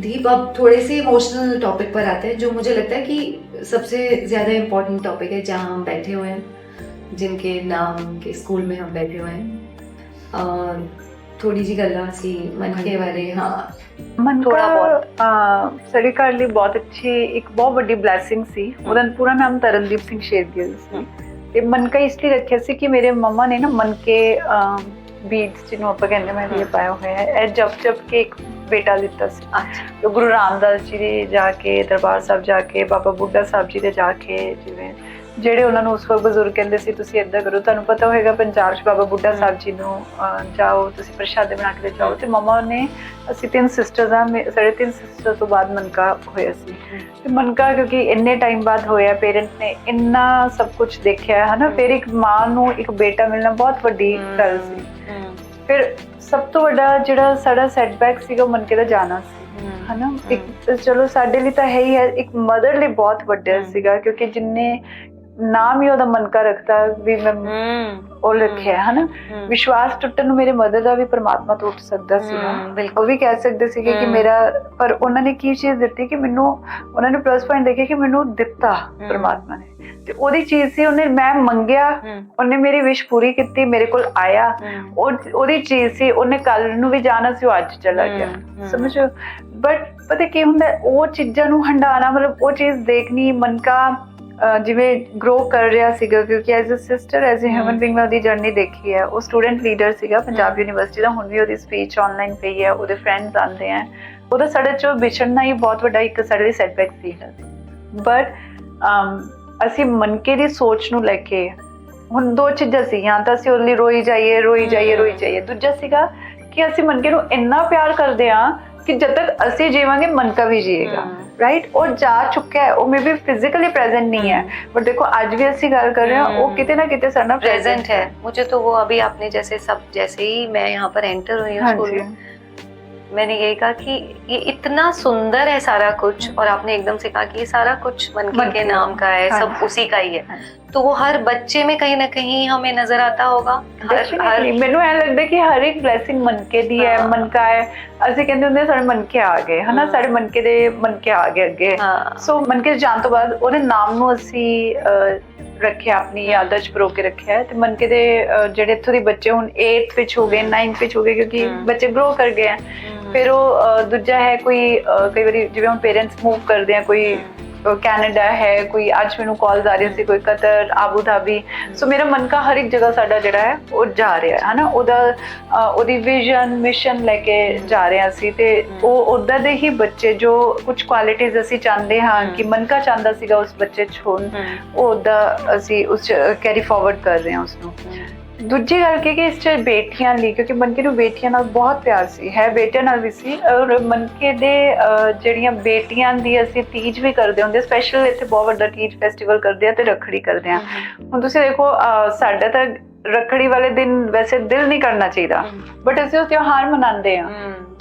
दीप अब थोड़े से इमोशनल टॉपिक पर आते हैं जो मुझे लगता है कि सबसे ज़्यादा इम्पोर्टेंट टॉपिक है जहाँ हम बैठे हुए हैं, जिनके नाम के स्कूल में हम बैठे हुए हैं। थोड़ी जी गल्ला सी मन के बारे हाँ ਮਨ ਥੋੜ੍ਹਾ ਬਹੁਤ ਸਟੱਡੀ ਕਰਨ ਲਈ ਬਹੁਤ ਅੱਛੀ ਇੱਕ ਬਹੁਤ ਵੱਡੀ ਬਲੈਸਿੰਗ ਸੀ। ਉਹਦਾ ਪੂਰਾ ਨਾਮ ਤਰਨਦੀਪ ਸਿੰਘ ਸ਼ੇਰਗਿੱਲ ਸੀ ਤੇ ਮਨਕਾ ਇਸ ਲਈ ਰੱਖਿਆ ਸੀ ਕਿ ਮੇਰੇ ਮੰਮਾ ਨੇ ਨਾ ਮਨਕੇ ਬੀਡਸ ਜਿਹਨੂੰ ਆਪਾਂ ਕਹਿੰਦੇ ਮੈਂ ਇਹ ਪਾਇਆ ਹੋਇਆ ਹੈ। ਇਹ ਜਪ ਕੇ ਇੱਕ ਬੇਟਾ ਦਿੱਤਾ ਸੀ। ਤੇ ਗੁਰੂ ਰਾਮਦਾਸ ਜੀ ਦੇ ਜਾ ਕੇ ਦਰਬਾਰ ਸਾਹਿਬ ਜਾ ਕੇ ਬਾਬਾ ਬੁੱਢਾ ਸਾਹਿਬ ਜੀ ਦੇ ਜਾ ਕੇ ਜਿਵੇਂ ਜਿਹੜੇ ਉਹਨਾਂ ਨੂੰ ਉਸ ਵਕਤ ਬਜ਼ੁਰਗ ਕਹਿੰਦੇ ਸੀ ਤੁਸੀਂ ਇੱਦਾਂ ਕਰੋ, ਤੁਹਾਨੂੰ ਪਤਾ ਹੋਏਗਾ ਪੰਜਾਬ 'ਚ ਬਾਬਾ ਬੁੱਢਾ ਸਾਹਿਬ ਜੀ ਨੂੰ ਜਾਓ ਤੁਸੀਂ ਪ੍ਰਸ਼ਾਦੇ ਬਣਾ ਕੇ ਜਾਓ। ਤੇ ਮੰਮਾ ਨੇ ਅਸੀਂ 3 ਸਿਸਟਰਸ ਆ, ਸਾਡੇ 3 ਸਿਸਟਰ ਤੋਂ ਬਾਅਦ ਮਨਕਾ ਹੋਇਆ ਸੀ। ਤੇ ਮਨਕਾ ਕਿਉਂਕਿ ਇੰਨੇ ਟਾਈਮ ਬਾਅਦ ਹੋਇਆ, ਪੇਰੈਂਟਸ ਨੇ ਇੰਨਾ ਸਭ ਕੁਝ ਦੇਖਿਆ ਹੈ ਨਾ, ਫਿਰ ਇੱਕ ਮਾਂ ਨੂੰ ਇੱਕ ਬੇਟਾ ਮਿਲਣਾ ਬਹੁਤ ਵੱਡੀ ਗੱਲ ਸੀ। ਫਿਰ ਸਭ ਤੋਂ ਵੱਡਾ ਜਿਹੜਾ ਸਾਡਾ ਸੈਟਬੈਕ ਸੀਗਾ ਉਹ ਮਨਕੇ ਦਾ ਜਾਣਾ ਸੀ ਹੈ ਨਾ। ਇੱਕ ਚਲੋ ਸਾਡੇ ਲਈ ਤਾਂ ਹੈ ਹੀ ਹੈ, ਇੱਕ ਮਦਰ ਲਈ ਬਹੁਤ ਵੱਡਾ ਸੀਗਾ ਕਿਉਂਕਿ ਜਿੰਨੇ ਨਾਮ ਹੀ ਉਹਦਾ ਮਨਕਾ ਰੱਖਤਾ ਵੀ ਮੈਂ ਉਹ ਰੱਖਿਆ ਹੈ ਨਾ। ਵਿਸ਼ਵਾਸ ਟੁੱਟਣ ਨੂੰ ਮੇਰੇ ਮਦਰ ਦਾ ਵੀ ਪਰਮਾਤਮਾ ਤੋਂ ਉੱਠ ਸਕਦਾ ਸੀਗਾ, ਉਹ ਵੀ ਕਹਿ ਸਕਦੇ ਸੀਗੇ ਕਿ ਮੇਰਾ, ਪਰ ਉਹਨਾਂ ਨੇ ਕੀ ਚੀਜ਼ ਦਿੱਤੀ ਕਿ ਮੈਨੂੰ, ਉਹਨਾਂ ਨੇ ਪਲੱਸ ਪੁਆਇੰਟ ਦੇਖਿਆ ਕਿ ਮੈਨੂੰ ਦਿੱਤਾ ਪਰਮਾਤਮਾ ਨੇ ਤੇ ਉਹਦੀ ਚੀਜ਼ ਸੀ। ਉਹਨੇ ਮੈਂ ਮੰਗਿਆ, ਉਹਨੇ ਮੇਰੀ ਵਿਸ਼ ਪੂਰੀ ਕੀਤੀ, ਮੇਰੇ ਕੋਲ ਆਇਆ, ਉਹਦੀ ਚੀਜ਼ ਸੀ। ਉਹਨੇ ਕੱਲ ਨੂੰ ਵੀ ਜਾਣਾ ਸੀ, ਉਹ ਅੱਜ ਚਲਾ ਗਿਆ ਸਮਝੋ। ਬਟ ਪਤਾ ਕੀ ਹੁੰਦਾ, ਉਹ ਚੀਜ਼ਾਂ ਨੂੰ ਹੰਡਾਣਾ, ਮਤਲਬ ਉਹ ਚੀਜ਼ ਦੇਖਣੀ। ਮਨਕਾ ਜਿਵੇਂ ਗਰੋ ਕਰ ਰਿਹਾ ਸੀਗਾ ਕਿਉਂਕਿ as a sister, as a human being ਮੈਂ ਉਹਦੀ ਜਰਨੀ ਦੇਖੀ ਹੈ। ਉਹ ਸਟੂਡੈਂਟ ਲੀਡਰ ਸੀਗਾ ਪੰਜਾਬ ਯੂਨੀਵਰਸਿਟੀ ਦਾ, ਹੁਣ ਵੀ ਉਹਦੀ ਸਪੀਚ ਆਨਲਾਈਨ ਪਈ ਹੈ, ਉਹਦੇ ਫਰੈਂਡਸ ਆਉਂਦੇ ਆ। ਉਹਦਾ ਸਾਡੇ 'ਚੋਂ ਵਿਛੜਨਾ ਹੀ ਬਹੁਤ ਵੱਡਾ ਇੱਕ ਸਾਡੇ ਲਈ ਸੈਟਬੈਕ ਸੀ। ਬਟ ਅਸੀਂ ਮਨਕੇ ਦੀ ਸੋਚ ਨੂੰ ਲੈ ਕੇ ਹੁਣ 2 ਚੀਜ਼ਾਂ ਸੀ, ਜਾਂ ਤਾਂ ਅਸੀਂ ਉਹਦੇ ਲਈ ਰੋਈ ਜਾਈਏ। ਦੂਜਾ ਸੀਗਾ ਕਿ ਅਸੀਂ ਮਨਕੇ ਨੂੰ ਇੰਨਾ ਪਿਆਰ ਕਰਦੇ ਹਾਂ ਕਿ ਜਦ ਤੱਕ ਅਸੀਂ ਜੀਵਾਂਗੇ ਮਨਕਾ ਵੀ ਜੀਏਗਾ, राइट। और जा चुका है, वो मे बी फिजिकली प्रेजेंट नहीं है, बट देखो आज भी ऐसी गल कर रहे हैं, वो कितने ना कितने सारा प्रेजेंट है। मुझे तो वो अभी आपने जैसे ही मैं यहाँ पर एंटर हुई हूँ स्कूल में, मैंने यही कहा कि ये इतना सुंदर है सारा कुछ, और आपने एकदम से कहा कि ये सारा कुछ मनके के नाम का है, सब उसी का ही है। तो वो हर बच्चे में कहीं ना कहीं हमें नजर आता होगा। ਮੈਨੂੰ ਐ ਲੱਗਦਾ ਕਿ ਹਰ ਇੱਕ ਬਲੇਸਿੰਗ ਮਨਕੇ ਦੀ ਹੈ, ਮਨਕਾ ਹੈ। ਅਸੀਂ ਕਹਿੰਦੇ ਹੁੰਦੇ ਸਾਡੇ ਮਨਕੇ ਆ ਗਏ ਹਨਾ, ਸਾਡੇ ਮਨਕੇ ਦੇ ਮਨਕੇ ਆ ਗਏ ਅੱਗੇ। ਸੋ ਮਨਕੇ ਜਾਣ ਤੋਂ ਬਾਅਦ ਉਹਦੇ ਨਾਮ ਨੂੰ ਅਸੀਂ ਰੱਖਿਆ, ਆਪਣੀ ਯਾਦਾਂ 'ਚ ਪਰੋ ਕੇ ਰੱਖਿਆ। ਤੇ ਮਨਕੇ ਦੇ ਜਿਹੜੇ ਇੱਥੋਂ ਦੇ ਬੱਚੇ ਹੁਣ 8th ਵਿੱਚ ਹੋ ਗਏ, 9th ਵਿੱਚ ਹੋ ਗਏ, ਕਿਉਂਕਿ ਬੱਚੇ ਗਰੋ ਕਰ ਗਏ ਆ। ਫਿਰ ਉਹ ਦੂਜਾ ਹੈ ਕੋਈ ਕਈ ਵਾਰੀ ਜਿਵੇਂ ਹੁਣ ਪੇਰੈਂਟਸ ਮੂਵ ਕਰਦੇ ਆ, ਕੋਈ ਕੈਨੇਡਾ ਹੈ, ਕੋਈ ਅੱਜ ਮੈਨੂੰ ਕਾਲਸ ਆ ਰਹੀ ਸੀ, ਕੋਈ ਕਤਰ, ਆਬੂ ਧਾਬੀ। ਸੋ ਮੇਰਾ ਮਨਕਾ ਹਰ ਇੱਕ ਜਗ੍ਹਾ ਸਾਡਾ ਜਿਹੜਾ ਹੈ ਉਹ ਜਾ ਰਿਹਾ ਹੈ ਨਾ, ਉਹਦੀ ਵਿਜ਼ਨ ਮਿਸ਼ਨ ਲੈ ਕੇ ਜਾ ਰਿਹਾ ਸੀ। ਤੇ ਉਹ ਉੱਦਾਂ ਦੇ ਹੀ ਬੱਚੇ ਜੋ ਕੁਝ ਕੁਆਲਿਟੀਜ਼ ਅਸੀਂ ਚਾਹੁੰਦੇ ਹਾਂ ਕਿ ਮਨਕਾ ਚਾਹੁੰਦਾ ਸੀਗਾ ਉਸ ਬੱਚੇ 'ਚ ਹੋਣ, ਉਹ ਉੱਦਾਂ ਅਸੀਂ ਉਸ ਕੈਰੀ ਫਾਰਵਰਡ ਕਰ ਰਹੇ ਹਾਂ ਉਸਨੂੰ। ਦੂਜੀ ਗੱਲ ਕਿ ਇਸ 'ਚ ਬੇਟੀਆਂ ਲਈ, ਕਿਉਂਕਿ ਮਨਕੇ ਨੂੰ ਬੇਟੀਆਂ ਨਾਲ ਬਹੁਤ ਪਿਆਰ ਸੀ, ਹੈ ਬੇਟਿਆਂ ਨਾਲ ਵੀ ਸੀ। ਔਰ ਮਨਕੇ ਦੇ ਜਿਹੜੀਆਂ ਬੇਟੀਆਂ ਦੀ ਅਸੀਂ ਤੀਜ ਵੀ ਕਰਦੇ ਹੁੰਦੇ, ਸਪੈਸ਼ਲ ਇੱਥੇ ਬਹੁਤ ਵੱਡਾ ਤੀਜ ਫੈਸਟੀਵਲ ਕਰਦੇ ਆ ਤੇ ਰੱਖੜੀ ਕਰਦੇ ਆ। ਹੁਣ ਤੁਸੀਂ ਦੇਖੋ ਸਾਡਾ ਤਾਂ ਰੱਖੜੀ ਵਾਲੇ ਦਿਨ ਵੈਸੇ ਦਿਲ ਨਹੀਂ ਕਰਨਾ ਚਾਹੀਦਾ, ਬਟ ਅਸੀਂ ਉਹ ਤਿਉਹਾਰ ਮਨਾਉਂਦੇ ਆ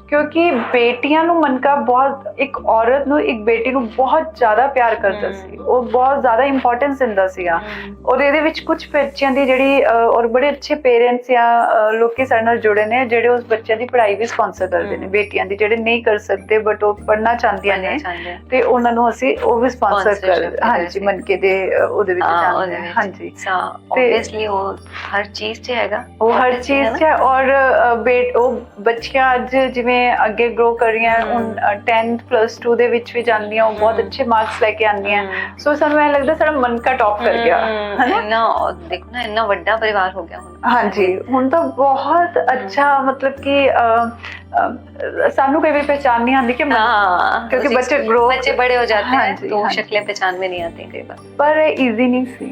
ਕਿਉਂਕਿ ਬੇਟੀਆਂ ਨੂੰ ਮਨਕਾ ਬਹੁਤ, ਇੱਕ ਔਰਤ ਨੂੰ, ਇੱਕ ਬੇਟੀ ਨੂੰ ਬਹੁਤ ਜ਼ਿਆਦਾ ਪਿਆਰ ਕਰਦਾ ਸੀ, ਉਹ ਬਹੁਤ ਜ਼ਿਆਦਾ ਇੰਪੋਰਟੈਂਸ ਦਿੰਦਾ ਸੀਗਾ। ਔਰ ਇਹਦੇ ਵਿੱਚ ਕੁਝ ਬੱਚਿਆਂ ਦੀ ਜਿਹੜੀ ਔਰ ਬੜੇ ਅੱਛੇ ਪੇਰੈਂਟਸ ਜਾਂ ਲੋਕੀ ਸਾਡੇ ਨਾਲ ਜੁੜੇ ਨੇ ਜਿਹੜੇ ਉਸ ਬੱਚਿਆਂ ਦੀ ਪੜ੍ਹਾਈ ਵੀ ਸਪਾਂਸਰ ਕਰਦੇ ਨੇ, ਬੇਟੀਆਂ ਦੀ ਜਿਹੜੇ ਨਹੀਂ ਕਰ ਸਕਦੇ ਬਟ ਉਹ ਪੜ੍ਹਨਾ ਚਾਹੁੰਦੀਆਂ ਨੇ, ਤੇ ਉਹਨਾਂ ਨੂੰ ਅਸੀਂ ਉਹ ਵੀ ਸਪਾਂਸਰ ਕਰ, ਹਾਂਜੀ ਮਨਕੇ ਦੇ ਉਹਦੇ ਵਿੱਚ ਜਾਂਦੇ ਹਾਂ। ਹਾਂਜੀ ऑब्वियसली वो हर चीज 'ਚ ਹੈਗਾ, ਉਹ ਹਰ ਚੀਜ਼ 'ਚ ਹੈ। ਔਰ ਉਹ ਬੱਚੀਆਂ ਅੱਜ ਜਿਵੇਂ ਅੱਗੇ ਗਰੋ ਕਰ ਰਹੀਆਂ, ਹੁਣ 10th +2 ਦੇ ਵਿੱਚ ਵੀ ਜਾਂਦੀਆਂ, ਉਹ ਬਹੁਤ ਅੱਛੇ ਮਾਰਕਸ ਲੈ ਕੇ ਆਉਂਦੀਆਂ। ਸੋ ਸਾਨੂੰ ਇਹ ਲੱਗਦਾ ਸਾਡਾ ਮਨਕਾ ਟੌਪ ਕਰ ਗਿਆ ਹੈ ਨਾ। ਦੇਖੋ ਨਾ ਇੰਨਾ ਵੱਡਾ ਪਰਿਵਾਰ ਹੋ ਗਿਆ ਹੁਣ। ਹਾਂਜੀ ਹੁਣ ਤਾਂ ਬਹੁਤ ਅੱਛਾ, ਮਤਲਬ ਕਿ ਸਾਨੂੰ ਕਈ ਵੀ पहचान नहीं आती कि क्योंकि बच्चे बड़े हो जाते हैं तो शक्लें पहचान में नहीं आती कई बार, पर ईजी नहीं सी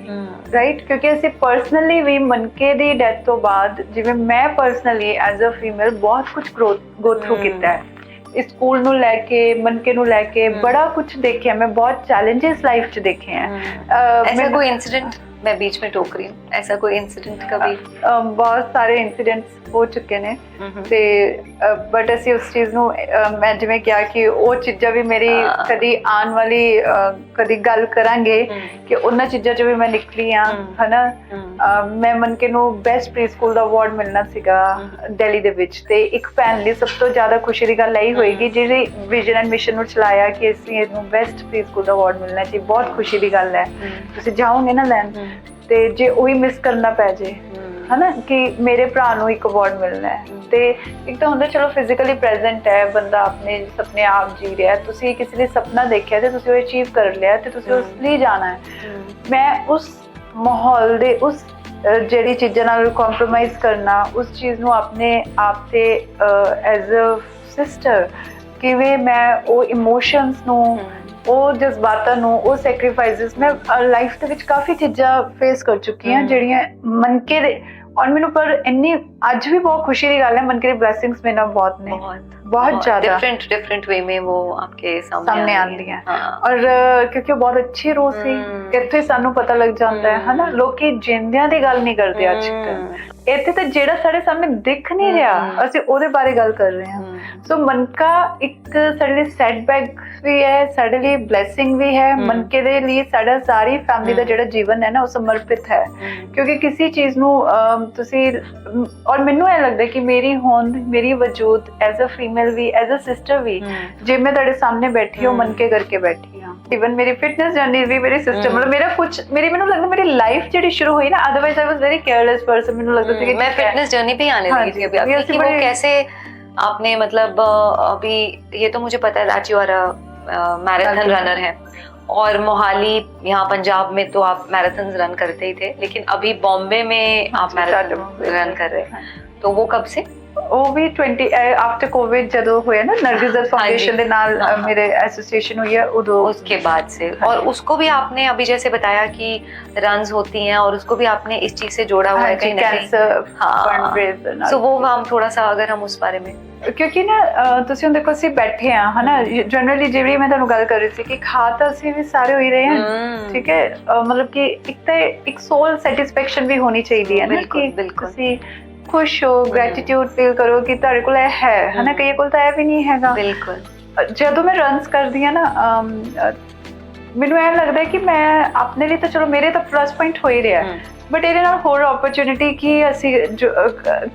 राइट। क्योंकि ਅਸੀਂ ਪਰਸਨਲੀ ਵੀ ਮਨਕੇ ਦੀ ਡੈਥ ਤੋਂ ਬਾਅਦ, ਜਿਵੇਂ ਮੈਂ ਪਰਸਨਲੀ ਐਜ਼ ਅ ਫੀਮੇਲ ਬਹੁਤ ਕੁਝ ਗੋ ਥਰੂ ਕੀਤਾ ਹੈ। ਇਸ ਸਕੂਲ ਨੂੰ ਲੈ ਕੇ ਮਨਕੇ ਨੂੰ ਲੈ ਕੇ ਬੜਾ ਕੁਝ ਦੇਖਿਆ मैं, बहुत चैलेंजेस लाइफ च देखे हैं। ऐसा कोई इंसिडेंट, मैं बीच में टोक रही हूँ, ऐसा कोई इंसिडेंट कभी? बहुत सारे इंसिडेंट्स हो चुके ने ਤੇ ਬਟ ਅਸੀਂ ਉਸ ਚੀਜ਼ ਨੂੰ ਮੈਂ ਜਿਵੇਂ ਕਿਹਾ ਕਿ ਉਹ ਚੀਜ਼ਾਂ ਵੀ ਮੇਰੀ ਕਦੀ ਆਉਣ ਵਾਲੀ ਕਦੀ ਗੱਲ ਕਰਾਂਗੇ ਕਿ ਉਹਨਾਂ ਚੀਜ਼ਾਂ 'ਚ ਵੀ ਮੈਂ ਨਿਕਲੀ ਆ ਹਨਾ। ਮੈਂ ਮਨਕੇ ਨੂੰ ਬੈਸਟ ਪ੍ਰੀ ਸਕੂਲ ਦਾ ਅਵਾਰਡ ਮਿਲਣਾ ਸੀਗਾ ਦਿੱਲੀ ਦੇ ਵਿੱਚ, ਤੇ ਇੱਕ ਭੈਣ ਲਈ ਸਭ ਤੋਂ ਜ਼ਿਆਦਾ ਖੁਸ਼ੀ ਦੀ ਗੱਲ ਇਹ ਹੋਏਗੀ ਜਿਹੜੀ ਵਿਜ਼ਨ ਐਂਡ ਮਿਸ਼ਨ ਨੂੰ ਚਲਾਇਆ ਕਿ ਅਸੀਂ ਇਹਨੂੰ ਬੈਸਟ ਪ੍ਰੀ ਸਕੂਲ ਦਾ ਅਵਾਰਡ ਮਿਲਣਾ ਸੀ। ਬਹੁਤ ਖੁਸ਼ੀ ਦੀ ਗੱਲ ਹੈ। ਤੁਸੀਂ ਜਾਓਗੇ ਨਾ ਲੈਣ ਤੇ ਜੇ ਉਹੀ ਮਿਸ ਕਰਨਾ ਪੈ ਜੇ ਹਨਾ ਕਿ ਮੇਰੇ ਭਰਾ ਨੂੰ ਇੱਕ ਅਵਾਰਡ ਮਿਲਣਾ ਹੈ, ਤੇ ਇੱਕ ਤਾਂ ਹੁੰਦਾ ਚਲੋ ਫਿਜ਼ੀਕਲੀ ਪ੍ਰੈਜ਼ੈਂਟ ਹੈ ਬੰਦਾ, ਆਪਣੇ ਸੁਪਨੇ ਆਪ ਜੀ ਰਿਹਾ, ਤੁਸੀਂ ਕਿਸੇ ਲਈ ਸੁਪਨਾ ਦੇਖਿਆ ਤੇ ਤੁਸੀਂ ਉਹ ਅਚੀਵ ਕਰ ਲਿਆ ਤੇ ਤੁਸੀਂ ਉਸ ਲਈ ਜਾਣਾ ਹੈ। ਮੈਂ ਉਸ ਮਾਹੌਲ ਦੇ ਉਸ ਜਿਹੜੀ ਚੀਜ਼ਾਂ ਨਾਲ ਕੰਪਰੋਮਾਈਜ਼ ਕਰਨਾ, ਉਸ ਚੀਜ਼ ਨੂੰ ਆਪਣੇ ਆਪ ਤੇ ਐਜ਼ ਅ ਸਿਸਟਰ ਕਿਵੇਂ ਮੈਂ ਉਹ ਇਮੋਸ਼ਨਸ ਨੂੰ, ਉਹ ਜਜ਼ਬਾਤਾਂ ਨੂੰ, ਉਹ ਸੈਕਰੀਫਾਈਸਿਸ ਮੈਂ ਲਾਈਫ ਦੇ ਵਿੱਚ ਕਾਫੀ ਚੀਜ਼ਾਂ ਫੇਸ ਕਰ ਚੁੱਕੀ ਹਾਂ ਜਿਹੜੀਆਂ ਮਨਕੇ ਦੇ, ਔਰ ਮੈਨੂੰ ਪਰ ਇੰਨੀ ਅੱਜ ਵੀ ਬਹੁਤ ਖੁਸ਼ੀ ਦੀ ਗੱਲ ਹੈ ਮਨਕੇ ਦੀ ਬਲੇਸਿੰਗਸ ਮੇਰੇ ਨਾਲ ਬਹੁਤ ਨੇ, बहुत ज्यादा डिफरेंट वे में वो आपके सामने आती है। और क्योंकि वो बहुत अच्छी रूह सी, किथे सानू पता लग जाता है हना, लोकी जिंदियां दी गल नहीं करते अजकल। इत्थे तो जेड़ा साडे सामने दिख नहीं रहा ਅਸੀਂ ਉਹਦੇ ਬਾਰੇ ਗੱਲ ਕਰ ਰਹੇ ਹਾਂ। ਸੋ ਮਨਕਾ ਇੱਕ ਸਾਡੇ ਲਈ ਸੈਟਬੈਕ ਵੀ ਹੈ, ਸਾਡੇ ਲਈ ਬਲੇਸਿੰਗ ਵੀ ਹੈ। ਮਨਕੇ ਦੇ ਲਈ ਸਾਡਾ ਸਾਰੀ ਫੈਮਿਲੀ ਦਾ ਜਿਹੜਾ ਜੀਵਨ ਹੈ ਨਾ ਉਹ ਸਮਰਪਿਤ ਹੈ, ਕਿਉਂਕਿ ਕਿਸੇ ਚੀਜ਼ ਨੂੰ ਤੁਸੀਂ, ਔਰ ਮੈਨੂੰ ਇਹ ਲੱਗਦਾ ਕਿ ਮੇਰੀ ਹੋਂਦ, ਮੇਰੀ ਵਜੂਦ ਐਜ਼ ਅ ਫੀਮੇਲ ਵੀ, ਐਜ਼ ਅ ਸਿਸਟਰ ਵੀ, ਜੇ ਮੈਂ ਤੁਹਾਡੇ ਸਾਹਮਣੇ ਬੈਠੀ ਹਾਂ ਮਨਕੇ ਕਰਕੇ ਬੈਠੀ ਹਾਂ। ਇਵਨ ਮੇਰੀ ਫਿਟਨੈਸ ਜਰਨੀ ਵੀ ਮੇਰੀ ਸਿਸਟਰ, मतलब मेरा कुछ मेरी, ਮੈਨੂੰ ਲੱਗਦਾ ਮੇਰੀ ਲਾਈਫ ਜਿਹੜੀ ਸ਼ੁਰੂ ਹੋਈ ਨਾ, otherwise I was very careless person. ਮੈਨੂੰ ਲੱਗਦਾ ਸੀ ਕਿ मैं फिटनेस जर्नी पे ही आने लगी थी अभी आपकी, कि वो कैसे आपने मतलब अभी ये तो मुझे पता है that you are a marathon runner है, और मोहाली यहाँ पंजाब में तो आप मैराथन रन करते ही थे, लेकिन अभी बॉम्बे में आप मैराथन रन कर रहे हैं, तो वो कब से? ਉਹ ਵੀ 20 आफ्टर कोविड ਜਦੋਂ ਹੋਇਆ ना, नरगिस फाउंडेशन ਦੇ ਨਾਲ मेरे एसोसिएशन हुई है उदो, उसके बाद से। और उसको भी आपने अभी जैसे बताया कि रन्स होती हैं, और उसको भी आपने इस चीज से जोड़ा हुआ है कहीं ना कहीं। तो वो हम थोड़ा सा अगर हम उस बारे में, ਕਿਉਂਕਿ ਨਾ ਤੁਸੀਂ ਹੁਣ ਦੇਖੋ ਅਸੀਂ ਬੈਠੇ ਆ ਹਨਾ, ਜਨਰਲੀ ਜਿਹੜੀ ਮੈਂ ਤੁਹਾਨੂੰ ਗੱਲ ਕਰ ਰਹੀ ਸੀ ਕਿ ਖਾ ਤਾਂ ਅਸੀਂ ਵੀ ਸਾਰੇ ਹੋ ਹੀ ਰਹੇ ਹਾਂ, ਠੀਕ ਹੈ, ਮਤਲਬ ਕਿ ਇੱਕ ਤਾਂ ਇੱਕ ਸੋਲ ਸੈਟੀਸਫੈਕਸ਼ਨ ਵੀ ਹੋਣੀ ਚਾਹੀਦੀ ਹੈ ਨਾ, ਕਿ ਤੁਸੀਂ खुश हो, ग्रेटिट्यूड फील करो कि ਤੁਹਾਡੇ ਕੋਲ ਇਹ ਹੈ ਹਨਾ। ਕਈ ਕੋਲ ਤਾਂ ਇਹ ਵੀ ਨਹੀਂ ਹੈਗਾ। ਬਿਲਕੁਲ ਜਦੋਂ ਮੈਂ ਰਨਸ ਕਰਦੀ ਆ ਨਾ, ਮੈਨੂੰ ਇਹ ਲੱਗਦਾ ਕਿ ਮੈਂ ਆਪਣੇ ਲਈ ਤਾਂ ਚਲੋ ਮੇਰੇ ਤਾਂ ਪਲੱਸ ਪੁਆਇੰਟ ਹੋ ਹੀ ਰਿਹਾ, ਬਟ ਇਹਦੇ ਨਾਲ ਹੋਰ ਓਪਰਚੁਨਿਟੀ ਕਿ ਅਸੀਂ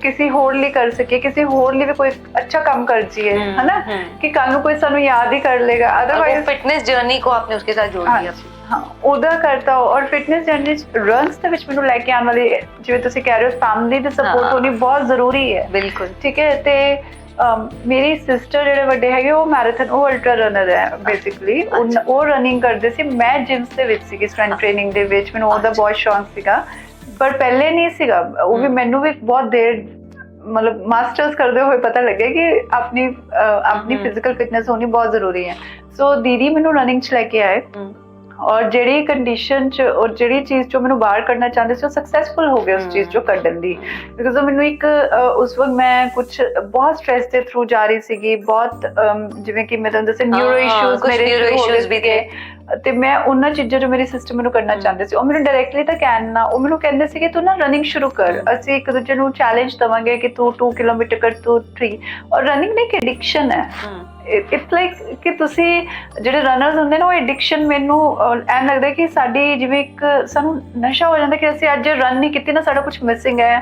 ਕਿਸੇ ਹੋਰ ਲਈ ਕਰ ਸਕੀਏ, ਕਿਸੇ ਹੋਰ ਲਈ ਵੀ ਕੋਈ ਅੱਛਾ ਕੰਮ ਕਰ ਜੀਏ ਹਨਾ, ਕਿ ਕੱਲ ਨੂੰ ਕੋਈ ਸਾਨੂੰ ਯਾਦ ਹੀ ਕਰ ਲੇਗਾ। ਅਦਰਵਾਈਜ਼ ਫਿਟਨੈਸ ਜਰਨੀ को आपने उसके साथ जोड़ दिया। ਹਾਂ ਉਹਦਾ ਕਰਤਾ। ਔਰ ਫਿਟਨੈਸ ਜਰਨੀ ਰਨਸ ਦੇ ਵਿੱਚ ਮੈਨੂੰ ਲੈ ਕੇ ਆਉਣ ਵਾਲੀ, ਜਿਵੇਂ ਤੁਸੀਂ ਕਹਿ ਰਹੇ ਹੋ, ਫੈਮਿਲੀ ਦੀ ਸਪੋਰਟ ਹੋਣੀ ਬਹੁਤ ਜ਼ਰੂਰੀ ਹੈ। ਬਿਲਕੁਲ ਠੀਕ ਹੈ। ਤੇ ਮੇਰੀ ਸਿਸਟਰ ਜਿਹੜੇ ਵੱਡੇ ਹੈਗੇ ਉਹ ਮੈਰਾਥਨ, ਉਹ ਅਲਟਰਾ ਰਨਰ ਹੈ ਬੇਸਿਕਲੀ, ਉਹ ਰਨਿੰਗ ਕਰਦੇ ਸੀ। ਮੈਂ ਜਿਮਸ ਦੇ ਵਿੱਚ ਸੀਗੀ, ਸਟਰੈਂਥ ਟ੍ਰੇਨਿੰਗ ਦੇ ਵਿੱਚ, ਮੈਨੂੰ ਉਹਦਾ ਬਹੁਤ ਸ਼ੌਂਕ ਸੀਗਾ, ਪਰ ਪਹਿਲੇ ਨਹੀਂ ਸੀਗਾ। ਉਹ ਵੀ ਮੈਨੂੰ ਵੀ ਬਹੁਤ ਦੇਰ, मतलब मास्टर्स करते हुए पता लगे कि अपनी फिजिकल फिटनेस होनी बहुत जरूरी है। सो दीदी मैनू रनिंग च लेके आए, और ਜਿਹੜੀ ਕੰਡੀਸ਼ਨ ਚ ਔਰ ਜਿਹੜੀ ਚੀਜ਼ ਚੋਂ ਮੈਨੂੰ ਬਾਹਰ ਕੱਢਣਾ ਚਾਹੁੰਦੇ ਸੀ ਉਹ ਸਕਸੈਸਫੁਲ ਹੋ ਗਏ ਉਸ ਚੀਜ਼ ਚੋਂ ਕੱਢਣ ਦੀ। ਬਿਕਾਜ਼ ਉਹ ਮੈਨੂੰ ਇੱਕ ਉਸ ਵਕਤ ਮੈਂ ਕੁਝ ਬਹੁਤ ਸਟ੍ਰੈਸ ਦੇ ਥਰੂ ਜਾ ਰਹੀ ਸੀਗੀ, ਬਹੁਤ ਜਿਵੇਂ ਕਿ ਮੈਂ ਤੁਹਾਨੂੰ ਦੱਸਿਆ ਨਿਊਰੋ ਇਸ਼ੂਜ਼ ਮੇਰੇ ਵੀ थे, ਤੇ ਮੈਂ ਉਹਨਾਂ ਚੀਜ਼ਾਂ ਜੋ ਮੇਰੀ ਸਿਸਟਰ ਮੈਨੂੰ ਕਰਨਾ ਚਾਹੁੰਦੇ ਸੀ, ਉਹ ਮੈਨੂੰ ਡਾਇਰੈਕਟਲੀ ਤਾਂ ਕਹਿਣਾ, ਉਹ ਮੈਨੂੰ ਕਹਿੰਦੇ ਸੀ ਕਿ ਤੂੰ ਨਾ ਰਨਿੰਗ ਸ਼ੁਰੂ ਕਰ, ਅਸੀਂ ਇੱਕ ਦੂਜੇ ਨੂੰ ਚੈਲੰਜ ਦਵਾਂਗੇ ਕਿ ਤੂੰ 2 ਕਿਲੋਮੀਟਰ ਕਰ, ਤੂੰ 3। ਔਰ ਰਨਿੰਗ ਨਾ ਇੱਕ ਐਡਿਕਸ਼ਨ ਹੈ। ਇਟਸ ਲਾਈਕ ਕਿ ਤੁਸੀਂ ਜਿਹੜੇ ਰਨਰਸ ਹੁੰਦੇ ਨੇ, ਉਹ ਐਡਿਕਸ਼ਨ, ਮੈਨੂੰ ਐਂ ਲੱਗਦਾ ਕਿ ਸਾਡੀ ਜਿਵੇਂ ਇੱਕ ਸਾਨੂੰ ਨਸ਼ਾ ਹੋ ਜਾਂਦਾ ਕਿ ਅਸੀਂ ਅੱਜ ਰਨ ਨਹੀਂ ਕੀਤੀ ਨਾ, ਸਾਡਾ ਕੁਝ ਮਿਸਿੰਗ ਹੈ,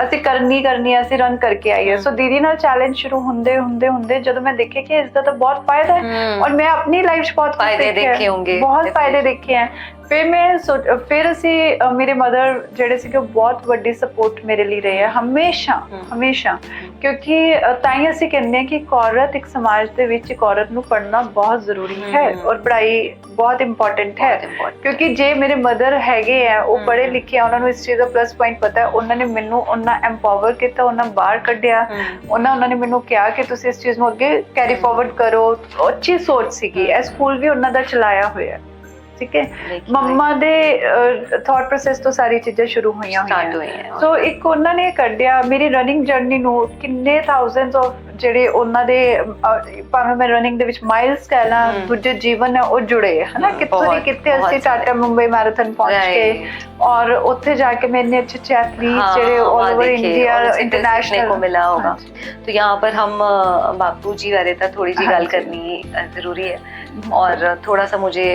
ਅਸੀਂ ਕਰਨੀ ਹੈ, ਅਸੀਂ ਰਨ ਕਰਕੇ ਆਈਏ। ਸੋ ਦੀਦੀ ਨਾਲ ਚੈਲੰਜ ਸ਼ੁਰੂ ਹੁੰਦੇ ਜਦੋਂ ਮੈਂ ਦੇਖਿਆ ਕਿ ਇਸ ਦਾ ਤਾਂ ਬਹੁਤ ਫਾਇਦਾ ਹੈ, ਔਰ ਮੈਂ ਆਪਣੀ ਲਾਈਫ 'ਚ ਬਹੁਤ ਫਾਇਦੇ ਦੇਖੇ ਹੋਣਗੇ, ਬਹੁਤ ਫਾਇਦੇ ਦੇਖੇ ਹੈ। ਫਿਰ ਅਸੀਂ ਮੇਰੇ ਮਦਰ ਜਿਹੜੇ ਸੀਗੇ ਬਹੁਤ ਵੱਡੀ ਸਪੋਰਟ ਮੇਰੇ ਲਈ ਰਹੇ ਹੈ ਹਮੇਸ਼ਾ, ਕਿਉਂਕਿ ਤਾਂ ਹੀ ਅਸੀਂ ਕਹਿੰਦੇ ਹਾਂ ਕਿ ਇੱਕ ਔਰਤ, ਇੱਕ ਸਮਾਜ ਦੇ ਵਿੱਚ ਇੱਕ ਔਰਤ ਨੂੰ ਪੜ੍ਹਨਾ ਬਹੁਤ ਜ਼ਰੂਰੀ ਹੈ, ਔਰ ਪੜ੍ਹਾਈ ਬਹੁਤ ਇੰਪੋਰਟੈਂਟ ਹੈ। ਕਿਉਂਕਿ ਜੇ ਮੇਰੇ ਮਦਰ ਹੈਗੇ ਆ, ਉਹ ਪੜ੍ਹੇ ਲਿਖੇ ਆ, ਉਹਨਾਂ ਨੂੰ ਇਸ ਚੀਜ਼ ਦਾ ਪਲੱਸ ਪੁਆਇੰਟ ਪਤਾ ਹੈ, ਉਹਨਾਂ ਨੇ ਮੈਨੂੰ ਉਹਨਾਂ ਐਮਪਾਵਰ ਕੀਤਾ, ਉਹਨਾਂ ਬਾਹਰ ਕੱਢਿਆ, ਉਹਨਾਂ ਨੇ ਮੈਨੂੰ ਕਿਹਾ ਕਿ ਤੁਸੀਂ ਇਸ ਚੀਜ਼ ਨੂੰ ਅੱਗੇ ਕੈਰੀ ਫਾਰਵਰਡ ਕਰੋ। ਅੱਛੀ ਸੋਚ ਸੀਗੀ। ਇਹ ਸਕੂਲ ਵੀ ਉਹਨਾਂ ਦਾ ਚਲਾਇਆ ਹੋਇਆ, ਠੀਕ ਹੈ। ਮੰਮਾ ਦੇ ਥਾਟ ਪ੍ਰੋਸੈਸ ਤੋਂ ਸਾਰੀ ਚੀਜ਼ਾਂ ਸ਼ੁਰੂ ਹੋਈਆਂ। ਸੋ ਇੱਕ ਉਹਨਾਂ ਨੇ ਕੱਢਿਆ ਮੇਰੀ ਰਨਿੰਗ ਜਰਨੀ ਨੂੰ, ਕਿੰਨੇ ਥਾਊਜ਼ੈਂਡਸ ਆਫ ਜਿਹੜੇ ਉਹਨਾਂ ਦੇ ਭਾਵੇਂ ਮੈਂ ਰਨਿੰਗ ਦੇ ਵਿੱਚ ਮਾਈਲਸ ਕਹਿ ਲਾਂ ਦੂਜੇ ਜੀਵਨ ਹੈ ਉਹ ਜੁੜੇ ਹਨਾ, ਕਿੱਥੋਂ ਦੀ ਕਿੱਥੇ ਅਸੀਂ ਟਾਟਾ ਮੁੰਬਈ ਮੈਰਾਥਨ ਪਹੁੰਚ ਕੇ और उत्थे जाके मैं इतने अच्छे अच्छे एथलीट्स जेडे ऑल ओवर इंडिया इंटरनेशनल को मिला होगा। तो यहाँ पर हम बापू जी बारे था थोड़ी जी गल करनी जरूरी है, और थोड़ा सा मुझे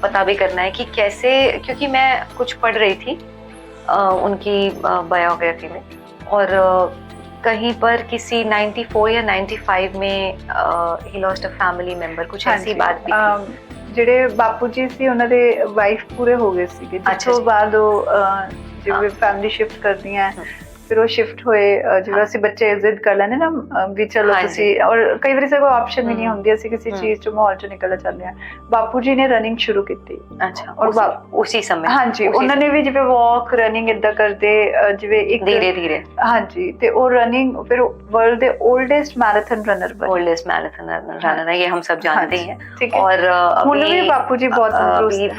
पता भी करना है कि कैसे, क्योंकि मैं कुछ पढ़ रही थी उनकी बायोग्राफी में, और कहीं पर किसी 94 या 95 में he lost a family member, कुछ ऐसी बात भी थी। ਜਿਹੜੇ ਬਾਪੂ ਜੀ ਸੀ ਉਹਨਾਂ ਦੇ ਵਾਈਫ ਪੂਰੇ ਹੋ ਗਏ ਸੀਗੇ, ਜਿਸ ਤੋਂ ਬਾਅਦ ਉਹ ਜਿਵੇਂ ਫੈਮਿਲੀ ਸ਼ਿਫਟ ਕਰਦੀਆਂ, ਫਿਰ ਉਹ ਸ਼ਿਫਟ ਹੋਏ, ਜਿਵੇਂ ਅਸੀਂ ਬੱਚੇ ਜ਼ਿੱਦ ਕਰ ਲੈਂਦੇ ਨਾ ਵੀ ਚਲੋ ਤੁਸੀਂ, ਔਰ ਕਈ ਵਾਰੀ ਕੋਈ ਆਪਸ਼ਨ ਵੀ ਨਹੀਂ ਹੁੰਦੀ, ਅਸੀਂ ਕਿਸੇ ਚੀਜ਼ ਚੋਂ ਮਾਹੌਲ ਚੋਂ ਨਿਕਲਣਾ ਚਾਹੁੰਦੇ ਹਾਂ। ਬਾਪੂ ਜੀ ਨੇ ਰਨਿੰਗ ਸ਼ੁਰੂ ਕੀਤੀ। ਅੱਛਾ, ਔਰ ਉਸੇ ਸਮੇਂ ਹਾਂਜੀ ਉਹਨਾਂ ਨੇ ਵੀ ਜਿਵੇਂ ਵਾਕ ਰਨਿੰਗ ਇਦਾਂ ਕਰਦੇ, ਜਿਵੇਂ ਇੱਕ ਧੀਰੇ ਧੀਰੇ, ਹਾਂਜੀ, ਤੇ ਉਹ ਰਨਿੰਗ ਫਿਰ वर्ल्ड ਦੇ ओल्डेस्ट मैराथन रनर बने। ओल्डेस्ट मैराथन रनर है, ये हम सब जानते ही हैं। और अभी बापू जी बहुत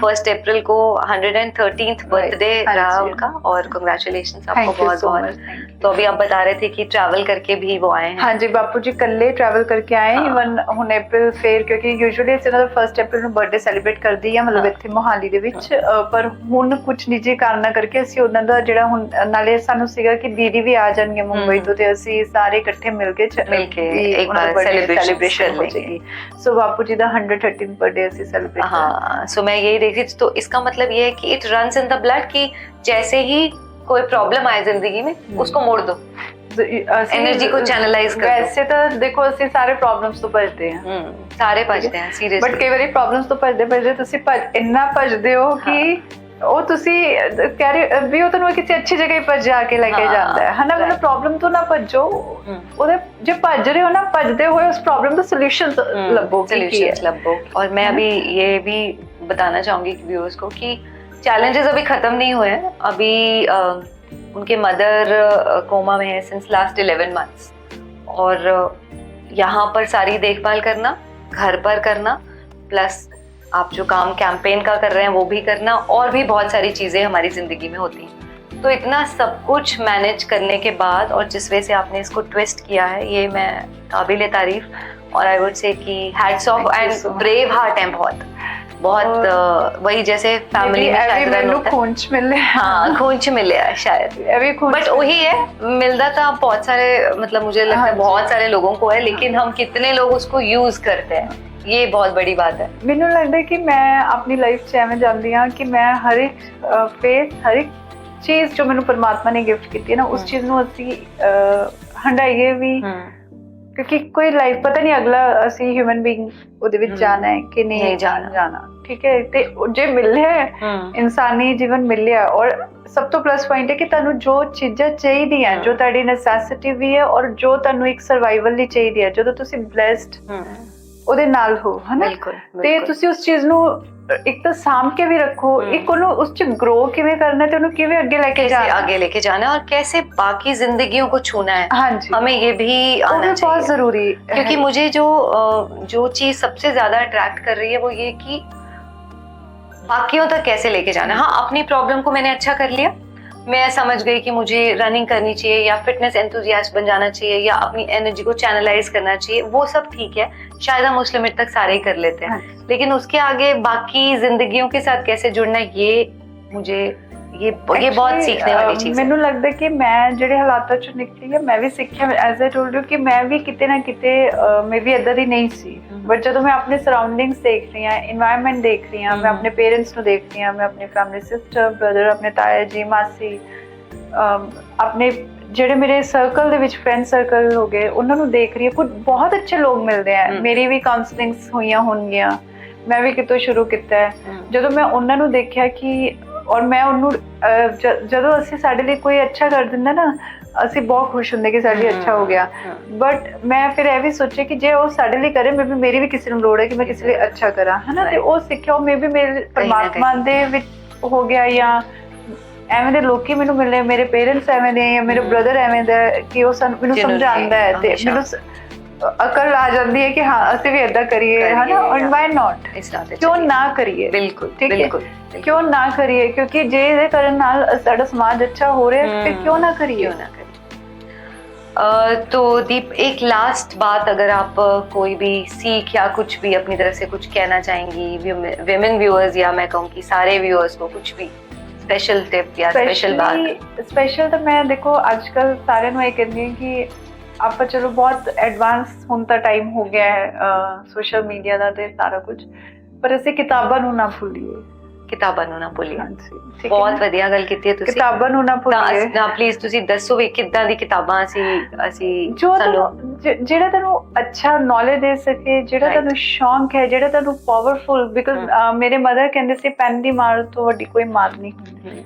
1 अप्रैल को 113th बर्थडे रहा उनका, और कांग्रेचुलेशंस आपको बहुत बहुत। तो अभी आप बता रहे थे कि ट्रैवल करके भी वो आए हैं। हाँ जी, बापू जी कल्ले ट्रैवल करके आए। इवन हुन अप्रैल फिर, क्योंकि यूजुअली ਅਸੀਂ ਉਹਨਾਂ ਦਾ 1 ਅਪ੍ਰੈਲ ਨੂੰ ਬਰਥਡੇ ਸੈਲੀਬ੍ਰੇਟ ਕਰਦੀ ਆ, ਮਤਲਬ ਇੱਥੇ ਮੋਹਾਲੀ ਦੇ ਵਿੱਚ, ਪਰ ਹੁਣ ਕੁਝ ਨਿੱਜੀ ਕਾਰਨਾਂ ਕਰਕੇ ਅਸੀਂ ਉਹਨਾਂ ਦਾ ਜਿਹੜਾ ਹੁਣ, ਨਾਲੇ ਸਾਨੂੰ ਸੀਗਾ ਕਿ ਦੀਦੀ ਵੀ ਆ ਜਾਣਗੇ ਮੁੰਬਈ ਤੋਂ, ਤੇ ਅਸੀਂ ਸਾਰੇ ਇਕੱਠੇ ਮਿਲ ਕੇ एक बार सेलिब्रेशन हो जाएगी। सो बापू जी ਦਾ 113th बर्थडे ਅਸੀਂ सेलिब्रेट। हाँ, सो मैं यही देख रही थी, तो इसका मतलब ये है कि it runs in the blood, कि जैसे ही कोई प्रॉब्लम आए जिंदगी में उसको मोड़ दो, एनर्जी को चैनलाइज कर। वैसे तो देखो ਅਸੀਂ ਸਾਰੇ ਪ੍ਰੋਬਲਮਸ ਤੋਂ ਭੱਜਦੇ ਹਾਂ, ਸਾਰੇ ਭੱਜਦੇ ਹਾਂ ਸੀਰੀਅਸਲੀ, ਬਟ ਕਈ ਵਾਰੀ ਪ੍ਰੋਬਲਮਸ ਤੋਂ ਭੱਜਦੇ ਤੁਸੀਂ ਇੰਨਾ ਭੱਜਦੇ ਹੋ ਕਿ ਉਹ ਤੁਸੀਂ ਕਹਿ ਰਹੇ ਵੀ ਉਹ ਤੁਹਾਨੂੰ ਕਿਸੇ ਅੱਛੀ ਜਗ੍ਹਾ ਹੀ ਭੱਜਾ ਕੇ ਲੈ ਕੇ ਜਾਂਦਾ ਹੈ ਹਨਾ। ਮਤਲਬ ਪ੍ਰੋਬਲਮ ਤੋਂ ਨਾ ਭੱਜੋ, ਉਹਦੇ ਜੇ ਭੱਜ ਰਹੇ ਹੋ ਨਾ, ਭੱਜਦੇ ਹੋਏ ਉਸ ਪ੍ਰੋਬਲਮ ਦਾ सॉल्यूशन ਲੱਭੋ, सॉल्यूशंस ਲੱਭो। और मैं अभी ये भी बताना चाहूंगी व्यूअर्स को कि चैलेंजेस अभी खत्म नहीं हुए हैं। अभी उनके मदर कोमा में है सिंस लास्ट 11 months, और यहाँ पर सारी देखभाल करना, घर पर करना, प्लस आप जो काम कैंपेन का कर रहे हैं वो भी करना, और भी बहुत सारी चीज़ें हमारी ज़िंदगी में होती हैं। तो इतना सब कुछ मैनेज करने के बाद, और जिस वे से आपने इसको ट्विस्ट किया है, ये मैं काबिल तारीफ, और आई वुड से कि hats off, and brave heart है बहुत वही जैसे फैमिली में शायद रन होता है, खूंच मिले, हाँ खूंच मिले शायद, बट वही है, मिलता था बहुत सारे, मतलब मुझे लगता है बहुत सारे लोगों को है, लेकिन हम कितने लोग उसको यूज करते हैं, ये बहुत बड़ी बात है। ਮੈਨੂੰ ਲੱਗਦਾ ਕਿ ਮੈਂ ਆਪਣੀ ਲਾਈਫ 'ਚ ਐਵੇਂ ਜਾਂਦੀ ਹਾਂ ਕਿ ਮੈਂ ਹਰ ਇੱਕ ਫੇਸ, ਹਰ ਇੱਕ ਚੀਜ਼ ਜੋ ਮੈਨੂੰ ਪਰਮਾਤਮਾ ਨੇ ਗਿਫਟ ਕੀਤੀ ਹੈ ਨਾ, ਉਸ ਚੀਜ਼ ਨੂੰ ਅਸੀਂ ਹੰਡਾਈਏ ਵੀ, ਕਿਉਂਕਿ ਕੋਈ ਲਾਈਫ ਪਤਾ ਨਹੀਂ ਅਗਲਾ ਅਸੀਂ ਹਿਊਮਨ ਬੀਇੰਗ ਉਹਦੇ ਵਿੱਚ ਜਾਣਾ ਹੈ ਕਿ ਨਹੀਂ ਜਾਣਾ, ਠੀਕ ਹੈ। ਤੇ ਜੇ ਮਿਲਿਆ ਇਨਸਾਨੀ ਜੀਵਨ ਮਿਲਿਆ, ਔਰ ਸਭ ਤੋਂ ਪਲੱਸ ਪੁਆਇੰਟ ਹੈ ਕਿ ਤੁਹਾਨੂੰ ਜੋ ਚੀਜ਼ਾਂ ਚਾਹੀਦੀਆਂ, ਜੋ ਤੁਹਾਡੀ ਨੈਸੈਸਿਟੀ ਵੀ ਹੈ, ਔਰ ਜੋ ਤੁਹਾਨੂੰ ਇੱਕ ਸਰਵਾਈਵਲ ਲਈ ਚਾਹੀਦੀ ਹੈ, ਜਦੋਂ ਤੁਸੀਂ ਬਲੈਸਡ ਉਹਦੇ ਨਾਲ ਹੋ ਹਨਾ, ਤੇ ਤੁਸੀਂ ਉਸ ਚੀਜ਼ ਨੂੰ ਇੱਕ ਤਾਂ ਸਾਂਭ ਕੇ ਵੀ ਰੱਖੋ, ਇੱਕ ਉਹਨੂੰ ਉਸ ਚ ग्रो ਕਿਵੇਂ करना है, ਉਹਨੂੰ ਕਿਵੇਂ ਅੱਗੇ ਲੈ ਕੇ जाना है, और कैसे बाकी जिंदगियों को छूना है। हाँ जी, हमें ये भी आना चाहिए, बहुत जरूरी, क्योंकि मुझे जो चीज सबसे ज्यादा अट्रैक्ट कर रही है वो ये कि बाकियों तक कैसे लेके जाना है। हाँ, अपनी प्रॉब्लम को मैंने अच्छा कर लिया, मैं समझ गई कि मुझे रनिंग करनी चाहिए, या फिटनेस एंथुसियास्ट बन जाना चाहिए, या अपनी एनर्जी को चैनलाइज करना चाहिए, वो सब ठीक है, शायद हम उस लिमिट तक सारे ही कर लेते हैं, लेकिन उसके आगे बाकी जिंदगियों के साथ कैसे जुड़ना, ये मुझे ये बहुत सीखने वाली चीज है। ਮੈਨੂੰ ਲੱਗਦਾ ਕਿ ਮੈਂ ਜਿਹੜੇ ਹਾਲਾਤਾਂ ਚੋਂ ਨਿਕਲੀ ਹੈ, ਮੈਂ ਵੀ ਸਿੱਖਿਆ, ਐਜ਼ ਆਈ ਟੋਲਡ ਯੂ, ਕਿ ਮੈਂ ਵੀ ਕਿਤੇ ਨਾ ਕਿਤੇ ਮੈਂ ਵੀ ਏਦਾਂ ਦੀ ਨਹੀਂ ਸੀ, ਬਟ ਜਦੋਂ ਮੈਂ ਆਪਣੇ ਸਰਾਊਂਡਿੰਗਸ ਦੇਖ ਰਹੀ ਹਾਂ, এনवायरमेंट ਦੇਖ ਰਹੀ ਹਾਂ, ਮੈਂ ਆਪਣੇ ਪੇਰੈਂਟਸ ਨੂੰ ਦੇਖ ਰਹੀ ਹਾਂ, ਮੈਂ ਆਪਣੀ ਫੈਮਿਲੀ, ਸਿਸਟਰ, ਬ੍ਰਦਰ, ਆਪਣੇ ਤਾਇਆ ਜੀ, ਮਾਸੀ, ਆਪਣੇ ਜਿਹੜੇ ਮੇਰੇ ਸਰਕਲ ਦੇ ਵਿੱਚ ਫਰੈਂਡ ਸਰਕਲ ਹੋ ਗਏ, ਉਹਨਾਂ ਨੂੰ ਦੇਖ ਰਹੀ ਹਾਂ, ਕੁਝ ਬਹੁਤ ਅੱਛੇ ਲੋਕ ਮਿਲਦੇ ਆ। ਮੇਰੀ ਵੀ ਕਾਉਂਸਲਿੰਗਸ ਹੋਈਆਂ ਹੋਣਗੀਆਂ, ਮੈਂ ਵੀ ਕਿਤੋਂ ਸ਼ੁਰੂ ਕੀਤਾ ਹੈ। ਜਦੋਂ ਮੈਂ ਉਹਨਾਂ ਨੂੰ ਦੇਖਿਆ ਕਿ, ਔਰ ਮੈਂ ਉਹਨੂੰ ਜਦੋਂ ਅਸੀਂ ਸਾਡੇ ਲਈ ਕੋਈ ਅੱਛਾ ਕਰ ਦਿੰਦਾ ਨਾ, ਅਸੀਂ ਬਹੁਤ ਖੁਸ਼ ਹੁੰਦੇ ਕਿ ਸਾਡੇ ਲਈ ਅੱਛਾ ਹੋ ਗਿਆ, ਬਟ ਮੈਂ ਫਿਰ ਇਹ ਵੀ ਸੋਚਿਆ ਕਿ ਜੇ ਉਹ ਸਾਡੇ ਲਈ ਕਰੇ, ਮੇਰੀ ਵੀ ਕਿਸੇ ਨੂੰ ਲੋੜ ਹੈ ਕਿ ਮੈਂ ਕਿਸੇ ਲਈ ਅੱਛਾ ਕਰਾਂ ਹਨਾ, ਤੇ ਉਹ ਸਿੱਖਿਆ, ਉਹ ਮੇਬੀ ਮੇਰੇ ਪਰਮਾਤਮਾ ਦੇ ਵਿੱਚ ਹੋ ਗਿਆ, ਜਾਂ ਐਵੇਂ ਦੇ ਲੋਕੀ ਮੈਨੂੰ ਮਿਲੇ, ਮੇਰੇ ਪੇਰੈਂਟਸ ਐਵੇਂ ਦੇ, ਜਾਂ ਮੇਰੇ ਬ੍ਰਦਰ ਐਵੇਂ ਦਾ, ਕਿ ਉਹ ਮੈਨੂੰ ਸਮਝਾਉਂਦਾ ਹੈ, ਤੇ ਮੈਨੂੰ ਅਕਲ ਆ ਜਾਂਦੀ ਹੈ ਕਿ ਹਾਂ ਅਸੀਂ ਵੀ ਏਦਾਂ ਕਰੀਏ ਹਨਾ, ਔਰ ਵਾਈ ਨਾਟ, ਕਿਉਂ ਨਾ ਕਰੀਏ। ਬਿਲਕੁਲ, ਠੀਕ ਹੈ, ਕਿਉਂ ਨਾ ਕਰੀਏ, ਕਿਉਂਕਿ ਜੇ ਇਹਦੇ ਕਰਨ ਨਾਲ ਸਾਡਾ ਸਮਾਜ ਅੱਛਾ ਹੋ ਰਿਹਾ, ਫਿਰ ਕਿਉਂ ਨਾ ਕਰੀਏ। तो दीप, एक लास्ट बात, अगर आप कोई भी सीख या कुछ भी अपनी तरफ से कुछ कहना चाहेंगी विमेन व्यूअर्स, या मैं कहूँगी सारे व्यूअर्स को, कुछ भी स्पेशल टिप या स्पेशल बात? स्पेशल तो मैं देखो आजकल सारे ਨੂੰ ਇਹ ਕਹਿੰਦੀ ਹਾਂ ਕਿ ਆਪਾਂ ਚਲੋ ਬਹੁਤ ਐਡਵਾਂਸ ਹੁਣ ਤਾਂ ਟਾਈਮ ਹੋ ਗਿਆ ਹੈ ਸੋਸ਼ਲ ਮੀਡੀਆ ਦਾ ਤੇ ਸਾਰਾ ਕੁਝ, ਪਰ ਅਸੀਂ ਕਿਤਾਬਾਂ ਨੂੰ ਨਾ ਭੁੱਲੀਏ। ਕਿਤਾਬਾਂ ਨੂੰ ਨਾ ਭੁੱਲੀਏ। ਹਾਂਜੀ, ਠੀਕ ਹੈ ਬਹੁਤ ਨਾ? ਵਧੀਆ ਗੱਲ ਕੀਤੀ ਹੈ ਤੁਸੀਂ। ਕਿਤਾਬਾਂ ਨੂੰ ਨਾ ਭੁੱਲੀਏ। ਨਾ ਪਲੀਜ਼ ਤੁਸੀਂ ਦੱਸੋ ਵੀ ਕਿੱਦਾਂ ਦੀ ਕਿਤਾਬਾਂ ਅਸੀਂ ਜੋ ਸਾਨੂੰ ਜਿਹੜਾ ਤੁਹਾਨੂੰ ਅੱਛਾ ਨੌਲੇਜ ਦੇ ਸਕੇ, ਜਿਹੜਾ Right. ਤੁਹਾਨੂੰ ਸ਼ੌਂਕ ਹੈ, ਜਿਹੜਾ ਤੁਹਾਨੂੰ ਪਾਵਰਫੁਲ, ਬਿਕਾਜ਼ ਮੇਰੇ ਮਦਰ ਕਹਿੰਦੇ ਸੀ ਪੈਨ ਦੀ ਮਾਰ ਤੋਂ ਵੱਡੀ ਕੋਈ ਮਾਰ ਨਹੀਂ ਹੁੰਦੀ।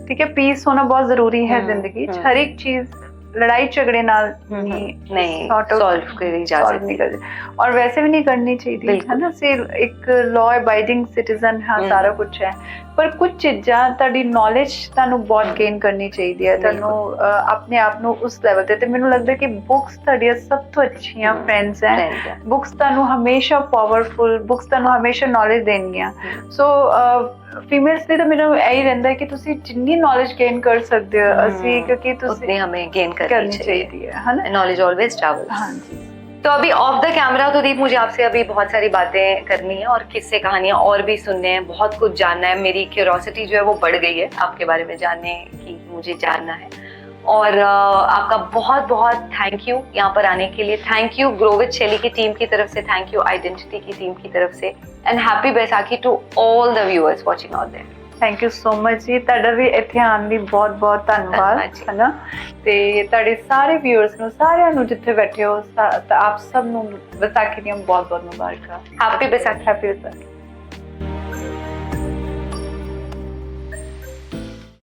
ਠੀਕ ਹੈ, ਪੀਸ ਹੋਣਾ ਬਹੁਤ ਜ਼ਰੂਰੀ ਹੈ ਜ਼ਿੰਦਗੀ 'ਚ। ਹਰ ਇੱਕ ਚੀਜ਼ लड़ाई झगड़े नाल नहीं sort out सॉल्व करी जा solve नहीं सकती, कर, और वैसे भी नहीं करनी चाहिए है ना। से एक लॉ अबाइडिंग सिटीजन हाँ सारा कुछ है, पर कुछ चीज़ां ਤੁਹਾਡੀ ਨੌਲੇਜ ਤੁਹਾਨੂੰ ਬਹੁਤ ਗੇਨ ਕਰਨੀ ਚਾਹੀਦੀ ਹੈ, ਤੁਹਾਨੂੰ ਆਪਣੇ ਆਪ ਨੂੰ ਉਸ ਲੈਵਲ ਤੇ ਮੈਨੂੰ ਲੱਗਦਾ ਕਿ ਬੁੱਕਸ ਤੁਹਾਡੀਆਂ ਸਭ ਤੋਂ ਅੱਛੀਆਂ ਫਰੈਂਡਸ ਹੈ। ਬੁੱਕਸ ਤੁਹਾਨੂੰ ਹਮੇਸ਼ਾ ਪਾਵਰਫੁਲ, ਬੁੱਕਸ ਤੁਹਾਨੂੰ ਹਮੇਸ਼ਾ ਨੌਲੇਜ ਦੇਣਗੀਆਂ। ਸੋ ਫੀਮੇਲਸ ਲਈ ਤਾਂ ਮੈਨੂੰ ਇਹੀ ਰਹਿੰਦਾ ਹੈ ਕਿ ਤੁਸੀਂ ਜਿੰਨੀ ਨੌਲੇਜ ਗੇਨ ਕਰ ਸਕਦੇ ਹੋ ਅਸੀਂ, ਕਿਉਂਕਿ ਤੁਸੀਂ उतनी हमें गेन करनी चाहिए है ना। Knowledge always travels. हाँ जी। तो अभी ऑफ द कैमरा तो दीप मुझे आपसे अभी बहुत सारी बातें करनी है और किस्से कहानियां और भी सुनने हैं, बहुत कुछ जानना है। मेरी क्यूरोसिटी जो है वो बढ़ गई है आपके बारे में जानने की, मुझे जानना है। और आपका बहुत बहुत थैंक यू यहाँ पर आने के लिए। थैंक यू ग्रो विद शैली की टीम की तरफ से, थैंक यू आइडेंटिटी की टीम की तरफ से, and happy Baisakhi to all the viewers watching out there. Thank you so much ji, ਤੁਹਾਡਾ ਵੀ ਇੱਥੇ ਆਉਣ ਲਈ ਬਹੁਤ ਬਹੁਤ ਧੰਨਵਾਦ ਹੈ ਨਾ। ਤੇ ਤੁਹਾਡੇ ਸਾਰੇ ਵਿਊਅਰਸ ਨੂੰ, ਸਾਰਿਆਂ ਨੂੰ ਜਿੱਥੇ ਬੈਠੇ ਹੋ, ਆਪ ਸਭ ਨੂੰ ਵਿਸਾਖੀ ਦੀਆਂ ਬਹੁਤ ਬਹੁਤ ਮੁਬਾਰਕਾਂ। हैप्पी बैसाखी। ਹੈਪੀ ਵਿਸਾਖੀ।